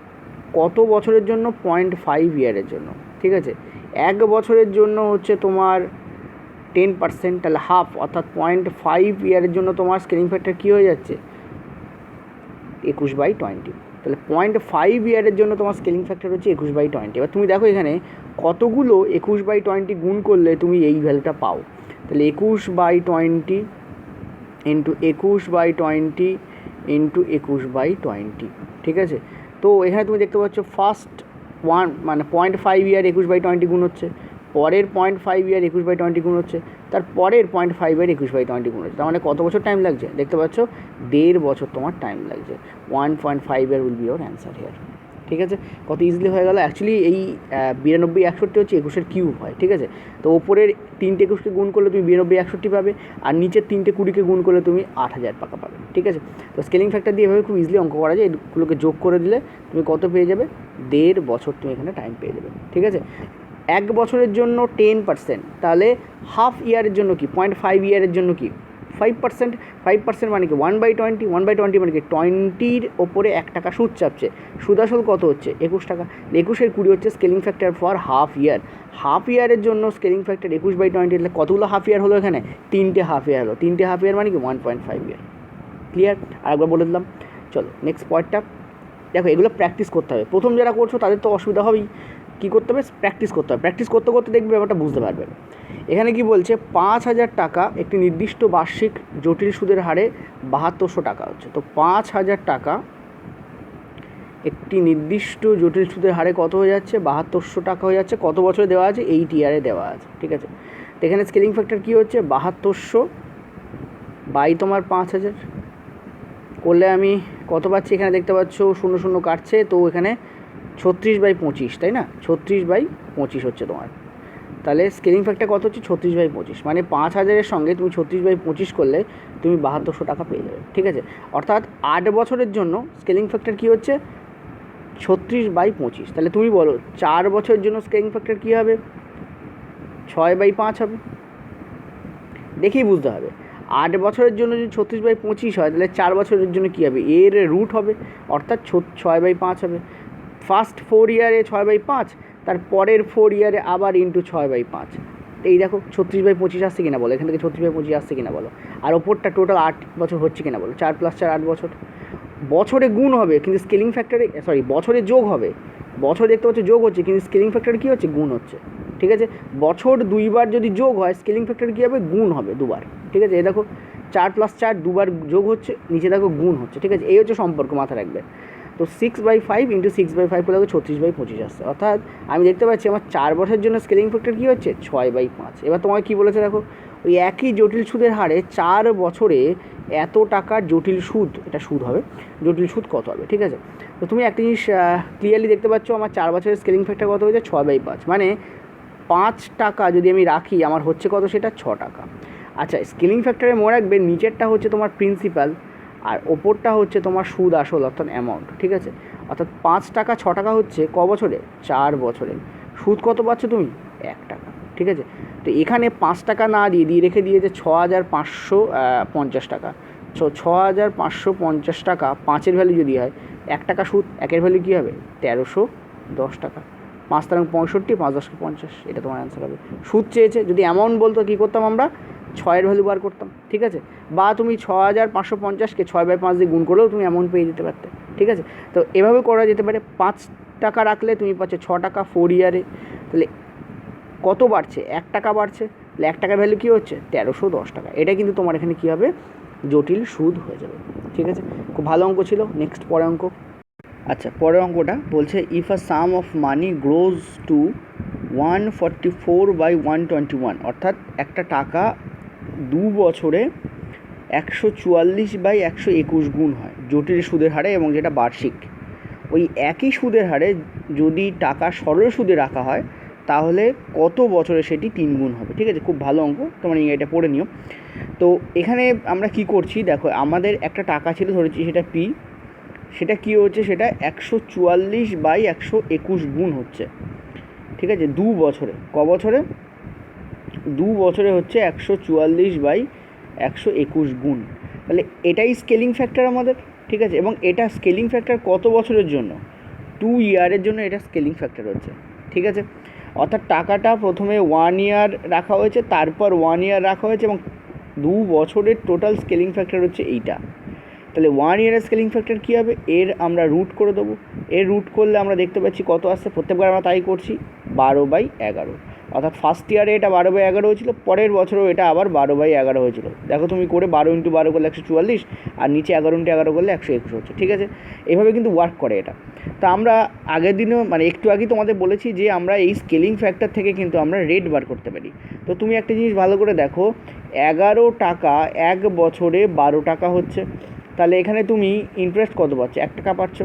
কত বছরের জন্য, 0.5 ইয়ারের জন্য। ঠিক আছে, 1 বছরের জন্য হচ্ছে তোমার 10%, তাহলে হাফ, অর্থাৎ 0.5 ইয়ারের জন্য তোমার স্কেলিং ফ্যাক্টর কী হয়ে যাচ্ছে 21/20। তাহলে 0.5 ইয়ারের জন্য তোমার স্কেলিং ফ্যাক্টর হচ্ছে 21/20। এবার তুমি দেখো এখানে কতগুলো 21/20 গুণ করলে তুমি এই ভ্যালুটা পাও, তাহলে 21/20 ইন্টু 21/20 ইন্টু 21/20। ঠিক আছে, তো এখানে তুমি দেখতে পাচ্ছ ফার্স্ট ওয়ান মানে 0.5 ইয়ার 21/20 গুণ হচ্ছে, পরের 0.5 ইয়ার 21/20 গুণ হচ্ছে, তার পরের 0.5 ইয়ার 21/20 গুণ হচ্ছে, তার মানে কত বছর টাইম লাগছে, দেখতে পাচ্ছ 1.5 বছর তোমার টাইম লাগছে। 1.5 year will be your answer here. ঠিক আছে, কত ইজিলি হয়ে গেল। অ্যাকচুয়ালি এই 92/61 হচ্ছে 21-এর কিউব হয়। ঠিক আছে, তো ওপরের 3টে 21কে গুণ করলে তুমি 92/61 পাবে, আর নিচের 3টে 20কে গুণ করলে তুমি 8000 টাকা পাবে। ঠিক আছে, তো স্কেলিং ফ্যাক্টর দিয়ে এভাবে খুব ইজিলি অঙ্ক করা যায়, এগুলোকে যোগ করে দিলে তুমি কত পেয়ে যাবে, 1.5 বছর তুমি এখানে টাইম পেয়ে যাবে। ঠিক আছে, 1 বছরের জন্য 10%, তাহলে হাফ ইয়ারের জন্য কি, 0.5 ইয়ারের জন্য কি 5%, 5% মানে কি 1/20, 1/20 মানে কি 20-র ওপরে 1 টাকা সুদ চাপছে। সুদ আসল কত হচ্ছে 21 টাকা। 21-এর 20 হচ্ছে scaling factor for half year. Half ইয়ারের জন্য স্কেলিং ফ্যাক্টর 21/20, એટલે কতগুলো হাফ ইয়ার হলো এখানে? 3টে হাফ ইয়ার হলো। 3টে হাফ ইয়ার মানে কি 1.5 ইয়ার। ক্লিয়ার? আরেকবার বলে দিলাম। চলো নেক্সট পয়েন্টটা দেখো, এগুলো প্র্যাকটিস করতে হবে। প্রথম যারা করছো তাদের তো অসুবিধা হবেই, কী করতে হবে? প্র্যাকটিস করতে হবে। প্র্যাকটিস করতে করতে দেখবে ব্যাপারটা বুঝতে পারবে। এখানে কি বলছে, 5,000 টাকা একটি নির্দিষ্ট বার্ষিক জটিল সুদের হারে 7200 টাকা হচ্ছে। তো 5,000 টাকা একটি নির্দিষ্ট জটিল সুদের হারে কত হয়ে যাচ্ছে? 7200 টাকা হয়ে যাচ্ছে। কত বছরে দেওয়া আছে? 8 ইয়ারে দেওয়া আছে। ঠিক আছে, তো এখানে স্কেলিং ফ্যাক্টর কী হচ্ছে? 7200 বাই তোমার 5,000 করলে আমি কত পাচ্ছি? এখানে দেখতে পাচ্ছ 0 0 কাটছে, তো এখানে 36/25, তাই না? 36/25 হচ্ছে তোমার। তাহলে স্কেলিং ফ্যাক্টর কত হচ্ছে? 36/25, মানে 5,000-এর সঙ্গে তুমি 36/25 করলে তুমি 7200 টাকা পেয়ে যাবে। ঠিক আছে, অর্থাৎ 8 বছরের জন্য স্কেলিং ফ্যাক্টর কী হচ্ছে? 36/25। তাহলে তুমি বলো 4 বছরের জন্য স্কেলিং ফ্যাক্টর কী হবে? 6/5 হবে। দেখেই বুঝতে হবে। 8 বছরের জন্য যদি 36/25 হয়, তাহলে 4 বছরের জন্য কী হবে? এর রুট হবে, অর্থাৎ 6/5 হবে। ফার্স্ট 4 ইয়ারে 6/5, তার পরের 4 ইয়ারে আবার ইন্টু 6/5। এই দেখো 36/25 আসছে কিনা বলো, এখান থেকে 36/25 আসছে কিনা বলো। আর ওপরটা টোটাল 8 বছর হচ্ছে কিনা বলো। 4 + 4 8 বছর। বছরে গুণ হবে কিন্তু স্কেলিং ফ্যাক্টরে, বছরে যোগ হবে। বছর দেখতে পাচ্ছ যোগ হচ্ছে, কিন্তু স্কেলিং ফ্যাক্টর কী হচ্ছে? গুণ হচ্ছে। ঠিক আছে, বছর 2বার যদি যোগ হয়, স্কেলিং ফ্যাক্টর কী হবে? গুণ হবে 2বার। ঠিক আছে, এই দেখো 4 + 4 2বার যোগ হচ্ছে, নিচে দেখো গুণ হচ্ছে। ঠিক আছে, এই হচ্ছে সম্পর্ক, মাথা রাখবে। তো 6/5 ইন্টু 6/5 করে দেখো 36/25 আসছে। অর্থাৎ আমি দেখতে পাচ্ছি আমার 4 বছরের জন্য স্কেলিং ফ্যাক্টর কী হচ্ছে? 6/5। এবার তোমাকে কী বলেছে দেখো, ওই একই জটিল সুদের হারে 4 বছরে এত টাকার জটিল সুদ, এটা সুদ হবে, জটিল সুদ কত হবে? ঠিক আছে, তো তুমি একটা জিনিস ক্লিয়ারলি দেখতে পাচ্ছ, আমার 4 বছরের স্কেলিং ফ্যাক্টর কত হয়েছে? 6/5, মানে 5 টাকা যদি আমি রাখি, আমার হচ্ছে কত? সেটা 6 টাকা। আচ্ছা, স্কেলিং ফ্যাক্টরে মনে রাখবে নিচেরটা হচ্ছে তোমার প্রিন্সিপাল, আর ওপরটা হচ্ছে তোমার সুদ আসল, অর্থাৎ অ্যামাউন্ট। ঠিক আছে, অর্থাৎ 5 টাকা 6 টাকা হচ্ছে ক বছরে? 4 বছরে। সুদ কত পাচ্ছ তুমি? 1 টাকা। ঠিক আছে, তো এখানে 5 টাকা না দিয়ে রেখে দিয়েছে 6,550 টাকা। 6,550 টাকা, 5-এর ভ্যালু যদি হয় 1 টাকা সুদ, 1-এর ভ্যালু কী হবে? 1310 টাকা। 5 × 65, 5 × 10 = 50, এটা তোমার অ্যান্সার হবে। সুদ চেয়েছে, যদি অ্যামাউন্ট বলতো কী করতাম আমরা? 6-এর ভ্যালু বার করতাম। ঠিক আছে, বা তুমি 6,550-কে 6/5 দিয়ে গুণ করলেও তুমি অ্যামাউন্ট পেয়ে যেতে পারতে। ঠিক আছে, তো এভাবে করা যেতে পারে। 5 টাকা রাখলে তুমি পাচ্ছ 6 টাকা 4 ইয়ারে। তাহলে কত বাড়ছে? 1 টাকা বাড়ছে। তাহলে 1 টাকার ভ্যালু কী হচ্ছে? 1310 টাকা। এটা কিন্তু তোমার এখানে কী হবে? জটিল সুদ হয়ে যাবে। ঠিক আছে, খুব ভালো অঙ্ক ছিল। নেক্সট পরের অঙ্ক। আচ্ছা, পরের অঙ্কটা বলছে, if a sum of money grows to 144/121, অর্থাৎ একটা টাকা 2 বছরে 144/121 গুণ হয় জটিল সুদের হারে, এবং যেটা বার্ষিক। ওই একই সুদের হারে যদি টাকা সরল সুদে রাখা হয়, তাহলে কত বছরে সেটি 3 গুণ হবে। ঠিক আছে, খুব ভালো অঙ্ক, তোমরা এটা পড়ে নিও। তো এখানে আমরা কি করছি দেখো, আমাদের একটা টাকা ছিল ধরেছি, সেটা পি, সেটা কী হচ্ছে? সেটা 144/121 গুণ হচ্ছে। ঠিক আছে, 2 বছরে। ক বছরে? 2 বছরে হচ্ছে 144/121 গুণ। তাহলে এটাই স্কেলিং ফ্যাক্টর আমাদের। ঠিক আছে, এবং এটা স্কেলিং ফ্যাক্টর কত বছরের জন্য? 2 ইয়ারের জন্য এটা স্কেলিং ফ্যাক্টর হচ্ছে। ঠিক আছে, অর্থাৎ টাকাটা প্রথমে 1 ইয়ার রাখা হয়েছে, তারপর 1 ইয়ার রাখা হয়েছে, এবং 2 বছরের টোটাল স্কেলিং ফ্যাক্টর হচ্ছে এইটা। তাহলে 1 ইয়ারের স্কেলিং ফ্যাক্টর কী হবে? এর আমরা রুট করে দেবো। এর রুট করলে আমরা দেখতে পাচ্ছি কত আসছে, প্রত্যেকবার আমরা তাই করছি, 12/11। অর্থাৎ ফার্স্ট ইয়ারে এটা 12/11 হয়েছিল, পরের বছরও এটা আবার 12/11 হয়েছিল। দেখো তুমি করে 12 × 12 করলে 144, আর নিচে 11 × 11 করলে 121 হচ্ছে। ঠিক আছে, এভাবে কিন্তু ওয়ার্ক করে এটা। তা আমরা আগের দিনও, মানে একটু আগেই তোমাদের বলেছি যে আমরা এই স্কেলিং ফ্যাক্টর থেকে কিন্তু আমরা রেট বার করতে পারি। তো তুমি একটা জিনিস ভালো করে দেখো, 11 টাকা 1 বছরে 12 টাকা হচ্ছে। তাহলে এখানে তুমি ইন্টারেস্ট কত পাচ্ছ? 1 টাকা পাচ্ছ।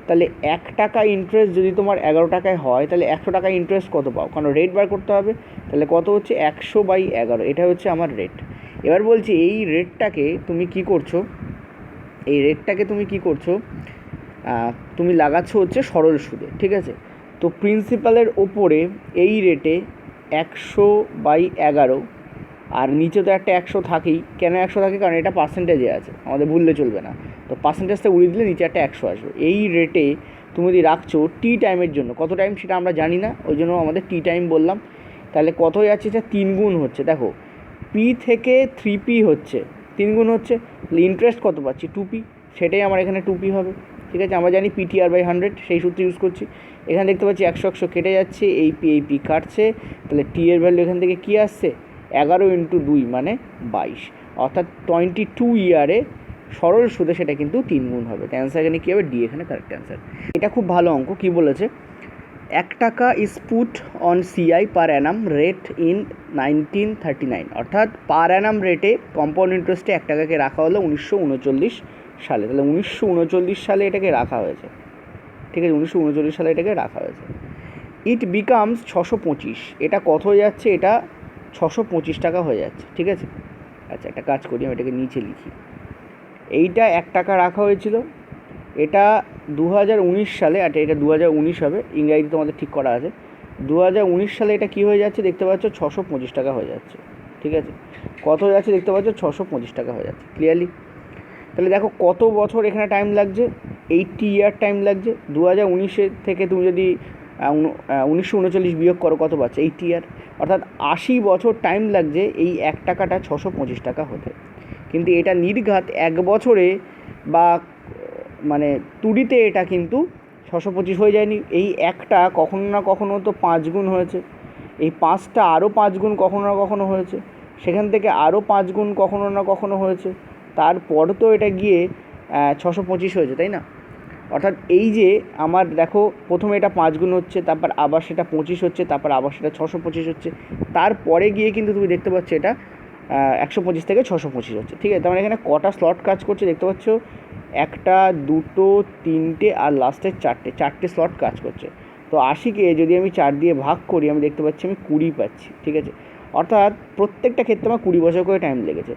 তাহলে 1 টাকা ইন্টারেস্ট যদি তোমার 11 টাকায় হয়, তাহলে 100 টাকা ইন্টারেস্ট কত পাও? কারণ রেট বার করতে হবে। তাহলে কত হচ্ছে? 100/11, এটা হচ্ছে আমার রেট। এবার বলছি, এই রেটটাকে তুমি কি করছো? তুমি লাগাচ্ছ হচ্ছে সরল সুদে। ঠিক আছে, তো প্রিন্সিপালের ওপরে এই রেটে 100/11 আর নিচে তো একটা 100 থাকেই। কেন 100 থাকে? কারণ এটা পার্সেন্টেজে আছে, আমাদের ভুললে চলবে না। তো পার্সেন্টেজটা উড়িয়ে দিলে নিচে একটা 100 আসবে। এই রেটে তুমি যদি রাখছো টি টাইমের জন্য, কত টাইম সেটা আমরা জানি না, ওই জন্য আমাদের টি টাইম বললাম। তাহলে কত হয়ে যাচ্ছে? এটা 3 গুণ হচ্ছে। দেখো পি থেকে 3p হচ্ছে, 3 গুণ হচ্ছে। ইন্টারেস্ট কত পাচ্ছি? 2p, সেটাই আমার এখানে 2p হবে। ঠিক আছে, আমরা জানি PTR/100, সেই সূত্র ইউজ করছি। এখানে দেখতে পাচ্ছি 100 কেটে যাচ্ছে, এই পি কাটছে, তাহলে টি এর ভ্যালু এখান থেকে কী আসছে? 11 × 2 মানে 22, অর্থাৎ 22 ইয়ারে সরল সুদে সেটা কিন্তু 3 গুণ হবে। তো অ্যান্সার এখানে কী হবে? ডি এখানে কারেক্ট অ্যান্সার। এটা খুব ভালো অঙ্ক। কী বলেছে? 1 টাকা is put on CI per Anam rate in 1939, অর্থাৎ পার অ্যানাম রেটে কম্পাউন্ড ইন্টারেস্টে 1 টাকাকে রাখা হলো 1939 সালে। তাহলে 1939 সালে এটাকে রাখা হয়েছে। ঠিক আছে, 1939 সালে এটাকে রাখা হয়েছে। ইট বিকামস 625, এটা কত হয়ে যাচ্ছে? এটা 625 টাকা হয়ে যাচ্ছে। ঠিক আছে, আচ্ছা একটা কাজ করি, আমি এটাকে নিচে লিখি। এইটা 1 টাকা রাখা হয়েছিল, এটা 2019 সালে, আর এটা 2019 হবে, ইংরাজি তোমাদের ঠিক করা আছে। 2019 সালে এটা কী হয়ে যাচ্ছে? দেখতে পাচ্ছ 625 টাকা হয়ে যাচ্ছে। ঠিক আছে, কত হয়ে যাচ্ছে? দেখতে পাচ্ছ 625 টাকা হয়ে যাচ্ছে। ক্লিয়ারলি? তাহলে দেখো কত বছর এখানে টাইম লাগছে? 80 ইয়ার টাইম লাগছে। 2019 থেকে তুমি যদি 1939 বিয়োগ করো, কত পাচ্ছে? 80 ইয়ার, অর্থাৎ 80 বছর টাইম লাগছে এই 1 টাকাটা 625 টাকা হতে। কিন্তু এটা নির্ঘাত 1 বছরে বা মানে তুড়িতে এটা কিন্তু 625 হয়ে যায়নি। এই একটা কখনো না কখনো তো 5 গুণ হয়েছে, এই 5টা আরও 5 গুণ কখনো না কখনো হয়েছে, সেখান থেকে আরও 5 গুণ কখনো না কখনো হয়েছে, তারপর তো এটা গিয়ে 625 হয়েছে, তাই না? অর্থাৎ এই যে আমার দেখো প্রথমে এটা 5 গুণ হচ্ছে, তারপর আবার সেটা 25 হচ্ছে, তারপর আবার সেটা 625 হচ্ছে, তারপরে গিয়ে কিন্তু তুমি দেখতে পাচ্ছ এটা 125 থেকে 625 হচ্ছে। ঠিক আছে, তার মানে এখানে কটা স্লট কাজ করছে দেখতে পাচ্ছ? 1টা 2টো 3টে আর লাস্টের 4টে স্লট কাজ করছে। তো 80কে যদি আমি 4 দিয়ে ভাগ করি, আমি দেখতে পাচ্ছি আমি 20 পাচ্ছি। ঠিক আছে, অর্থাৎ প্রত্যেকটা ক্ষেত্রে আমার 20 বছর করে টাইম লেগেছে।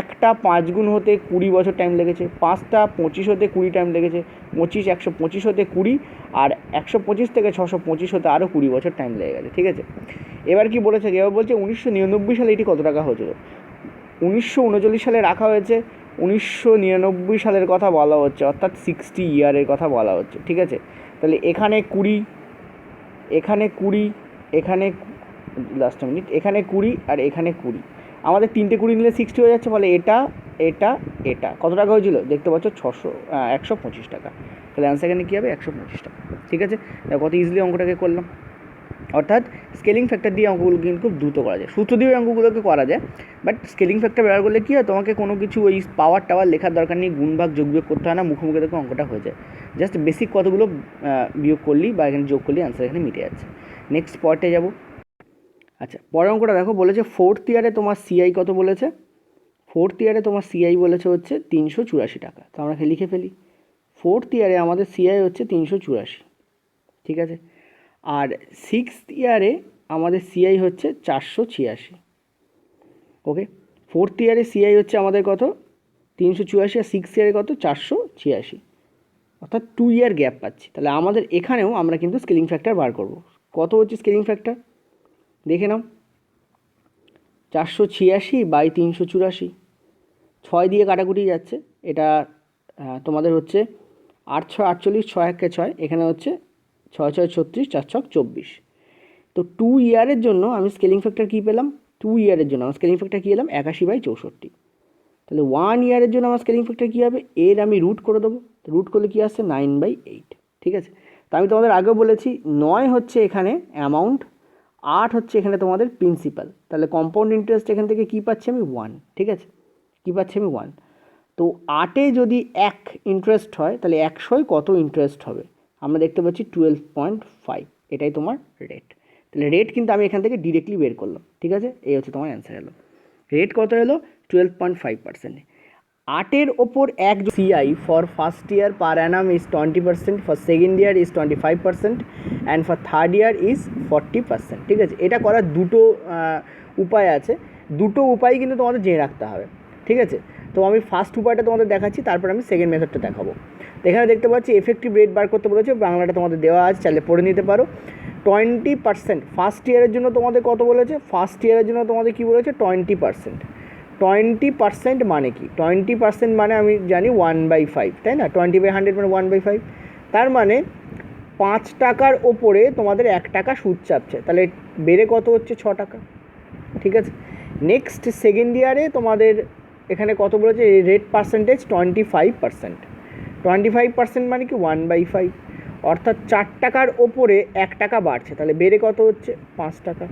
একটা 5 গুণ হতে 20 বছর টাইম লেগেছে, 5টা 25 হতে 20 টাইম লেগেছে, 125 হতে 20, আর 125 থেকে 625 হতে আরও 20 বছর টাইম লেগে গেছে। ঠিক আছে, এবার কি বলেছে? এবার বলছে 1999 সালে এটি কত টাকা হয়েছিল। 1939 সালে রাখা হয়েছে, 1999 সালের কথা বলা হচ্ছে, অর্থাৎ 60 ইয়ারের কথা বলা হচ্ছে। ঠিক আছে, তাহলে এখানে 20, এখানে 20, এখানে লাস্ট মিনিট, এখানে 20 আর এখানে 20, আমাদের 3টে 20 নিলে 60 হয়ে যাচ্ছে। ফলে এটা এটা এটা কত টাকা হয়েছিল? দেখতে পাচ্ছ 125 টাকা। তাহলে অ্যান্সার এখানে কী হবে? 125 টাকা। ঠিক আছে, কত ইজিলি অঙ্কটাকে করলাম। অর্থাৎ স্কেলিং ফ্যাক্টর দিয়ে অঙ্কগুলো কিন্তু খুব দ্রুত করা যায়, সূত্র দিয়ে অঙ্কগুলোকে করা যায়, বাট স্কেলিং ফ্যাক্টর ব্যবহার করলে কী হয়? তোমাকে কোনো কিছু ওই পাওয়ার টাওয়ার লেখার দরকার নেই, গুণ ভাগ যোগ বিয়োগ করতে হয় না, মুখে দেখে অঙ্কটা হয়ে যায়। জাস্ট বেসিক কতগুলো বিয়োগ করলি বা এখানে যোগ করলি, অ্যান্সার এখানে মিটে যাচ্ছে। নেক্সট পয়েন্টে যাব। আচ্ছা, পরের অঙ্কটা দেখো, বলেছে 4th ইয়ারে তোমার সিআই কত বলেছে? 4th ইয়ারে তোমার সিআই বলেছে হচ্ছে 384 টাকা। তো আমরা লিখে ফেলি, 4th ইয়ারে আমাদের সিআই হচ্ছে 384। ঠিক আছে, আর 6th ইয়ারে আমাদের সিআই হচ্ছে 486। ওকে, 4th ইয়ারে সিআই হচ্ছে আমাদের কত? 384, আর 6th ইয়ারে কত? 486, অর্থাৎ 2 ইয়ার গ্যাপ পাচ্ছি। তাহলে আমাদের এখানেও আমরা কিন্তু স্কেলিং ফ্যাক্টর বার করব। কত হচ্ছে স্কেলিং ফ্যাক্টর? দেখে নাও, 486/384, 6 দিয়ে কাটাকুটি যাচ্ছে, এটা তোমাদের হচ্ছে 8 6 48, 6 1 6, এখানে হচ্ছে 6 6 36, 4 6 24। তো 2 ইয়ারের জন্য আমি স্কেলিং ফ্যাক্টর কী পেলাম? 2 ইয়ারের জন্য আমার স্কেলিং ফ্যাক্টর কী এলাম? 81/64। তাহলে 1 ইয়ারের জন্য আমার স্কেলিং ফ্যাক্টর কী হবে? এর আমি রুট করে দেবো, রুট করলে কী আসছে? 9/8। ঠিক আছে, তো আমি তোমাদের আগেও বলেছি 9 হচ্ছে এখানে অ্যামাউন্ট, 8 হচ্ছে এখানে তোমাদের প্রিন্সিপাল। তাহলে কম্পাউন্ড ইন্টারেস্ট এখান থেকে কী পাচ্ছি আমি? 1। ঠিক আছে, কী পাচ্ছি আমি? 1। তো 8-এ যদি 1 ইন্টারেস্ট হয়, তাহলে 100-য় কত ইন্টারেস্ট হবে? আমরা দেখতে পাচ্ছি 12.5, এটাই তোমার রেট। তাহলে রেট কিন্তু আমি এখান থেকে ডিরেক্টলি বের করলাম। ঠিক আছে, এই হচ্ছে তোমার অ্যান্সার এলো। রেট কত এলো? 12.5%। 8-এর ওপর 1 CI for first year per Anam is 20%, for second year is 25%, and for third year is 40%। ঠিক আছে, এটা করার দুটো উপায় আছে, দুটো উপায় কিন্তু তোমাদের জেনে রাখতে হবে। ঠিক আছে, তো আমি ফার্স্ট উপায়টা তোমাদের দেখাচ্ছি, তারপর আমি সেকেন্ড মেথডটা দেখাবো। তো এখানে দেখতে পাচ্ছি এফেক্টিভ রেট বার করতে বলেছে, বাংলাটা তোমাদের দেওয়া আছে, চাইলে পড়ে নিতে পারো। 20%। ফার্স্ট ইয়ারের জন্য তোমাদের কত বলেছে? ফার্স্ট ইয়ারের জন্য তোমাদের কী বলেছে? 20%। 20% মানে কি? 20% মানে আমি জানি 1/5, তাই না? 20/100 মানে 1/5। তার মানে 5 টাকার ওপরে তোমাদের 1 টাকা সুদ চাপছে, তাহলে বেড়ে কত হচ্ছে? 6 টাকা। ঠিক আছে, নেক্সট সেকেন্ড ইয়ারে তোমাদের এখানে কত বলেছে? Rate percentage 25%। 25% মানে কি? 1/5, অর্থাৎ 4 টাকার ওপরে 1 টাকা বাড়ছে, তাহলে বেড়ে কত হচ্ছে? 5 টাকা।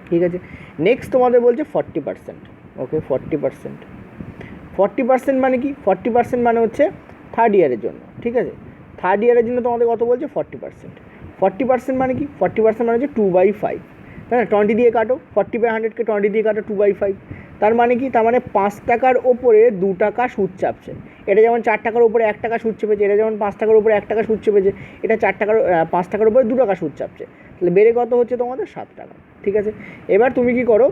ঠিক আছে, নেক্সট তোমাদের বলছে 40%। ওকে, 40%। 40% মানে কি? 40% মানে হচ্ছে থার্ড ইয়ারের জন্য। ঠিক আছে, থার্ড ইয়ারের জন্য তোমাদের কত বলছে? 40%। 40% মানে কি? 40% মানে হচ্ছে 2/5, তাই না? 20 দিয়ে কাটো, 40/100কে 20 দিয়ে কাটো, 2/5। তার মানে কি? তার মানে 5 টাকার ওপরে 2 টাকা সুদ চাপছে। এটা যেমন 4 টাকার উপরে 1 টাকা সুদ চেপেছে, এটা যেমন 5 টাকার উপরে 1 টাকা সুদ চেপেছে, এটা 5 টাকার উপরে 2 টাকা সুদ চাপছে, তাহলে বেড়ে কত হচ্ছে তোমাদের? 7 টাকা। ঠিক আছে, এবার তুমি কি করো?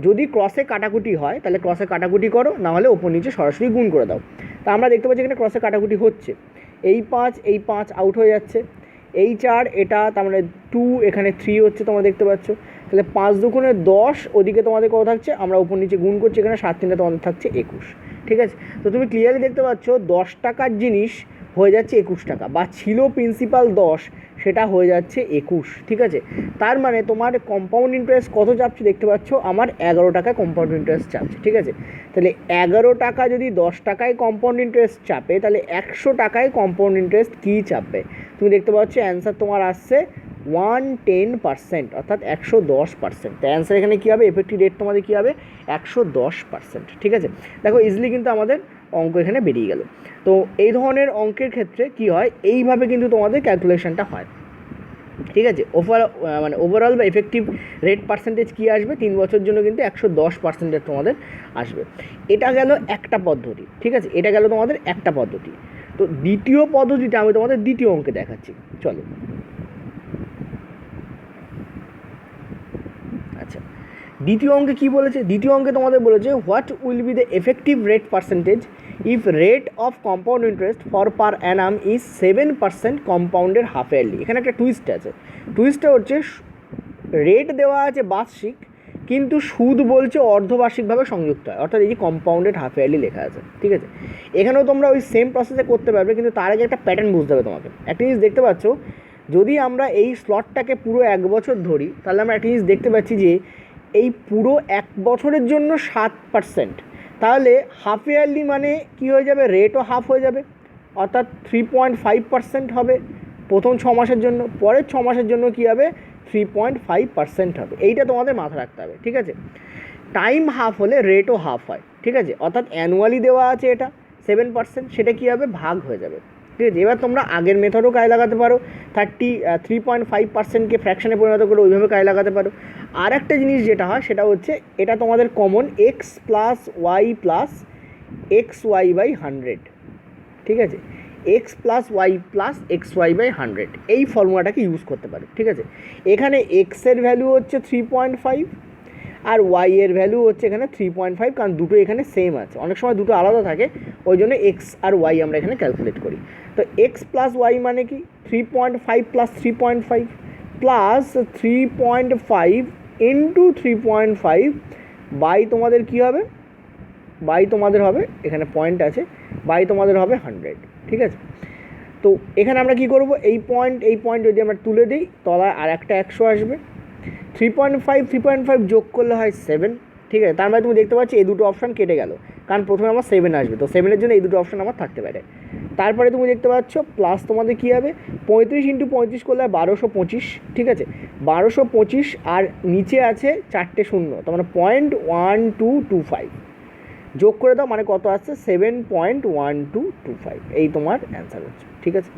যদি ক্রসে কাটাকুটি হয় তাহলে ক্রসে কাটাকুটি করো, না হলে ওপর নিচে সরাসরি গুণ করে দাও। তা আমরা দেখতে পাচ্ছি এখানে ক্রসে কাটাকুটি হচ্ছে। এই 5 আউট হয়ে যাচ্ছে, এই 4 এটা, তার মানে 2, এখানে 3 হচ্ছে, তোমরা দেখতে পাচ্ছ। তাহলে 5 দুগুণে 10, ওদিকে তোমাদের কত থাকছে? আমরা উপর নিচে গুণ করছি, এখানে 7 3 তোমাদের থাকছে 21। ঠিক আছে, তো তুমি ক্লিয়ারলি দেখতে পাচ্ছ 10 টাকার জিনিস হয়ে যাচ্ছে 21 টাকা, বা ছিল প্রিন্সিপাল 10, সেটা হয়ে যাচ্ছে 21। ঠিক আছে, তার মানে তোমার কম্পাউন্ড ইন্টারেস্ট কত চাপছে দেখতে পাচ্ছ? আমার 11 টাকা কম্পাউন্ড ইন্টারেস্ট চাপছে। ঠিক আছে, তাহলে 11 টাকা যদি 10 টাকায় কম্পাউন্ড ইন্টারেস্ট চাপে, তাহলে 100 টাকায় কম্পাউন্ড ইন্টারেস্ট কী চাপবে? তুমি দেখতে পাচ্ছ অ্যান্সার তোমার আসছে 110%, অর্থাৎ 110%। তো অ্যান্সার এখানে কী হবে? এফেক্টিভ রেট তোমাদের কী হবে? 110%। ঠিক আছে, দেখো ইজিলি কিন্তু আমাদের অঙ্ক এখানে বেরিয়ে গেল। তো এই ধরনের অঙ্কের ক্ষেত্রে কি হয়? এইভাবে কিন্তু তোমাদের ক্যালকুলেশনটা হয়। ঠিক আছে, ওভারঅল বা এফেক্টিভ রেট পার্সেন্টেজ কী আসবে? 3 বছর জন্য কিন্তু 110% তোমাদের আসবে। এটা গেল একটা পদ্ধতি। ঠিক আছে, এটা গেল তোমাদের একটা পদ্ধতি। তো দ্বিতীয় পদ্ধতিটা আমি তোমাদের দ্বিতীয় অঙ্কে দেখাচ্ছি, চলো। আচ্ছা, দ্বিতীয় অঙ্কে কী বলেছে? দ্বিতীয় অঙ্কে তোমাদের বলেছে what will be the effective rate percentage if rate of compound interest for per Anam is 7% compounded half yearly. এখানে একটা টুইস্ট আছে। টুইস্টটা হচ্ছে রেট দেওয়া আছে বার্ষিক, কিন্তু সুদ বলছে অর্ধবার্ষিকভাবে সংযুক্ত হয়, অর্থাৎ এই যে কম্পাউন্ডেড হাফ ইয়ারলি লেখা আছে। ঠিক আছে, এখানেও তোমরা ওই সেম প্রসেসে করতে পারবে, কিন্তু তার আগে একটা প্যাটার্ন বুঝতে হবে তোমাকে। একটা জিনিস দেখতে পাচ্ছ, যদি আমরা এই স্লটটাকে পুরো 1 বছর ধরি, তাহলে আমরা একটা জিনিস দেখতে পাচ্ছি যে এই পুরো 1 বছরের জন্য 7%, তাহলে হাফ ইয়ারলি মানে কী হয়ে যাবে? রেটও হাফ হয়ে যাবে, অর্থাৎ 3.5% হবে প্রথম 6 মাসের জন্য, পরের 6 মাসের জন্য কী হবে? 3.5% হবে। এইটা তোমাদের মাথায় রাখতে হবে। ঠিক আছে, টাইম হাফ হলে রেটও হাফ হয়। ঠিক আছে, অর্থাৎ অ্যানুয়ালি দেওয়া আছে এটা 7%, সেটা কী হবে? ভাগ হয়ে যাবে। ঠিক আছে, এবার তোমরা আগের মেথডও কাজে লাগাতে পারো, 3.5%কে ফ্র্যাকশানে পরিণত করে ওইভাবে কাজে লাগাতে পারো। আর একটা জিনিস যেটা হয় সেটা হচ্ছে, এটা তোমাদের common x plus y by 100। ঠিক আছে, এক্স প্লাস ওয়াই বাই 100, এই ফর্মুলাটাকে ইউজ করতে পারো। ঠিক আছে, এখানে এক্সের ভ্যালু হচ্ছে 3.5 আর ওয়াই এর ভ্যালু হচ্ছে এখানে 3.5, কারণ দুটো এখানে সেম আছে। অনেক সময় দুটো আলাদা থাকে, ওই জন্য এক্স আর ওয়াই আমরা এখানে ক্যালকুলেট করি। তো এক্স প্লাস ওয়াই মানে কি? 3.5 প্লাস 3.5 প্লাস 3.5 ইন্টু 3.5 বাই তোমাদের কী হবে? বাই তোমাদের হবে, এখানে পয়েন্ট আছে, বাই তোমাদের হবে 100। ঠিক আছে, তো এখানে আমরা কী করব? এই পয়েন্ট যদি আমরা তুলে দিই, তলায় আর একটা 100 আসবে। 3.5 যোগ করলে হয় 7। ঠিক আছে, তার মানে তুমি দেখতে পাচ্ছ এই দুটো অপশান কেটে গেল, কারণ প্রথমে আমার 7 আসবে, তো 7-এর জন্য এই দুটো অপশান আমার থাকতে পারে। তারপরে তুমি দেখতে পাচ্ছ প্লাস তোমাদের কী হবে? 35 ইন্টু 35 করলে 1225। ঠিক আছে, 1225, আর নিচে আছে 4টে শূন্য, তার মানে 0.1225 যোগ করে দাও, মানে কত আসছে? 7.1225। এই তোমার অ্যান্সার হচ্ছে। ঠিক আছে,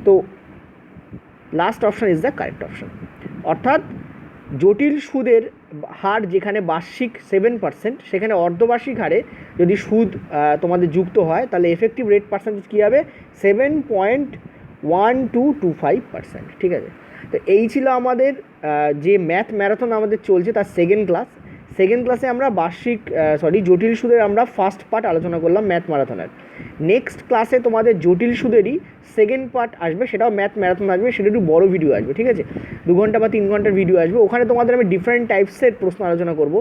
তো last option is the correct option. অর্থাৎ জটিল সুদের হার যেখানে বার্ষিক 7%, সেখানে অর্ধবার্ষিক হারে যদি সুদ তোমাদের যুক্ত হয়, তাহলে এফেক্টিভ রেট পার্সেন্টেজ কী হবে? 7.1225%। ঠিক আছে, তো এই ছিল আমাদের যে ম্যাথ ম্যারাথন আমাদের চলছে তার সেকেন্ড ক্লাস। সেকেন্ড ক্লাসে আমরা জটিল সুদের আমরা ফার্স্ট পার্ট আলোচনা করলাম ম্যাথ ম্যারাথনের। নেক্সট ক্লাসে তোমাদের জটিল সুদেরই সেকেন্ড পার্ট আসবে, সেটাও ম্যাথ ম্যারাথন আসবে, সেটা একটু বড়ো ভিডিও আসবে, ঠিক আছে, 2 ঘন্টা বা 3 ঘন্টার ভিডিও আসবে। ওখানে তোমাদের আমি ডিফারেন্ট টাইপসের প্রশ্ন আলোচনা করব।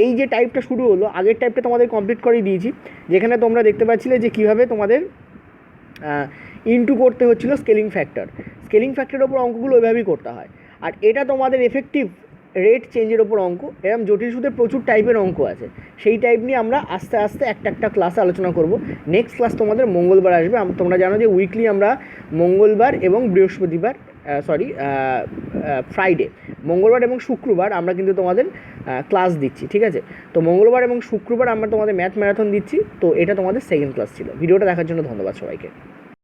এই যে টাইপটা শুরু হলো, আগের টাইপটা তোমাদের কমপ্লিট করে দিয়েছি, যেখানে তোমরা দেখতে পাচ্ছিলে যে কীভাবে তোমাদের ইনটু করতে হচ্ছিলো স্কেলিং ফ্যাক্টরের ওপর অঙ্কগুলো ওইভাবেই করতে হয়। আর এটা তোমাদের এফেক্টিভ রেট চেঞ্জের ওপর অঙ্ক। এরকম জটিল সুদের প্রচুর টাইপের অঙ্ক আছে, সেই টাইপ নিয়ে আমরা আস্তে আস্তে একটা ক্লাসে আলোচনা করব। নেক্সট ক্লাস তোমাদের মঙ্গলবার আসবে। তোমরা জানো যে উইকলি আমরা মঙ্গলবার এবং বৃহস্পতিবার ফ্রাইডে, মঙ্গলবার এবং শুক্রবার আমরা কিন্তু তোমাদের ক্লাস দিচ্ছি, ঠিক আছে। তো মঙ্গলবার এবং শুক্রবার আমরা তোমাদের ম্যাথ ম্যারাথন দিচ্ছি। তো এটা তোমাদের সেকেন্ড ক্লাস ছিল। ভিডিওটা দেখার জন্য ধন্যবাদ সবাইকে।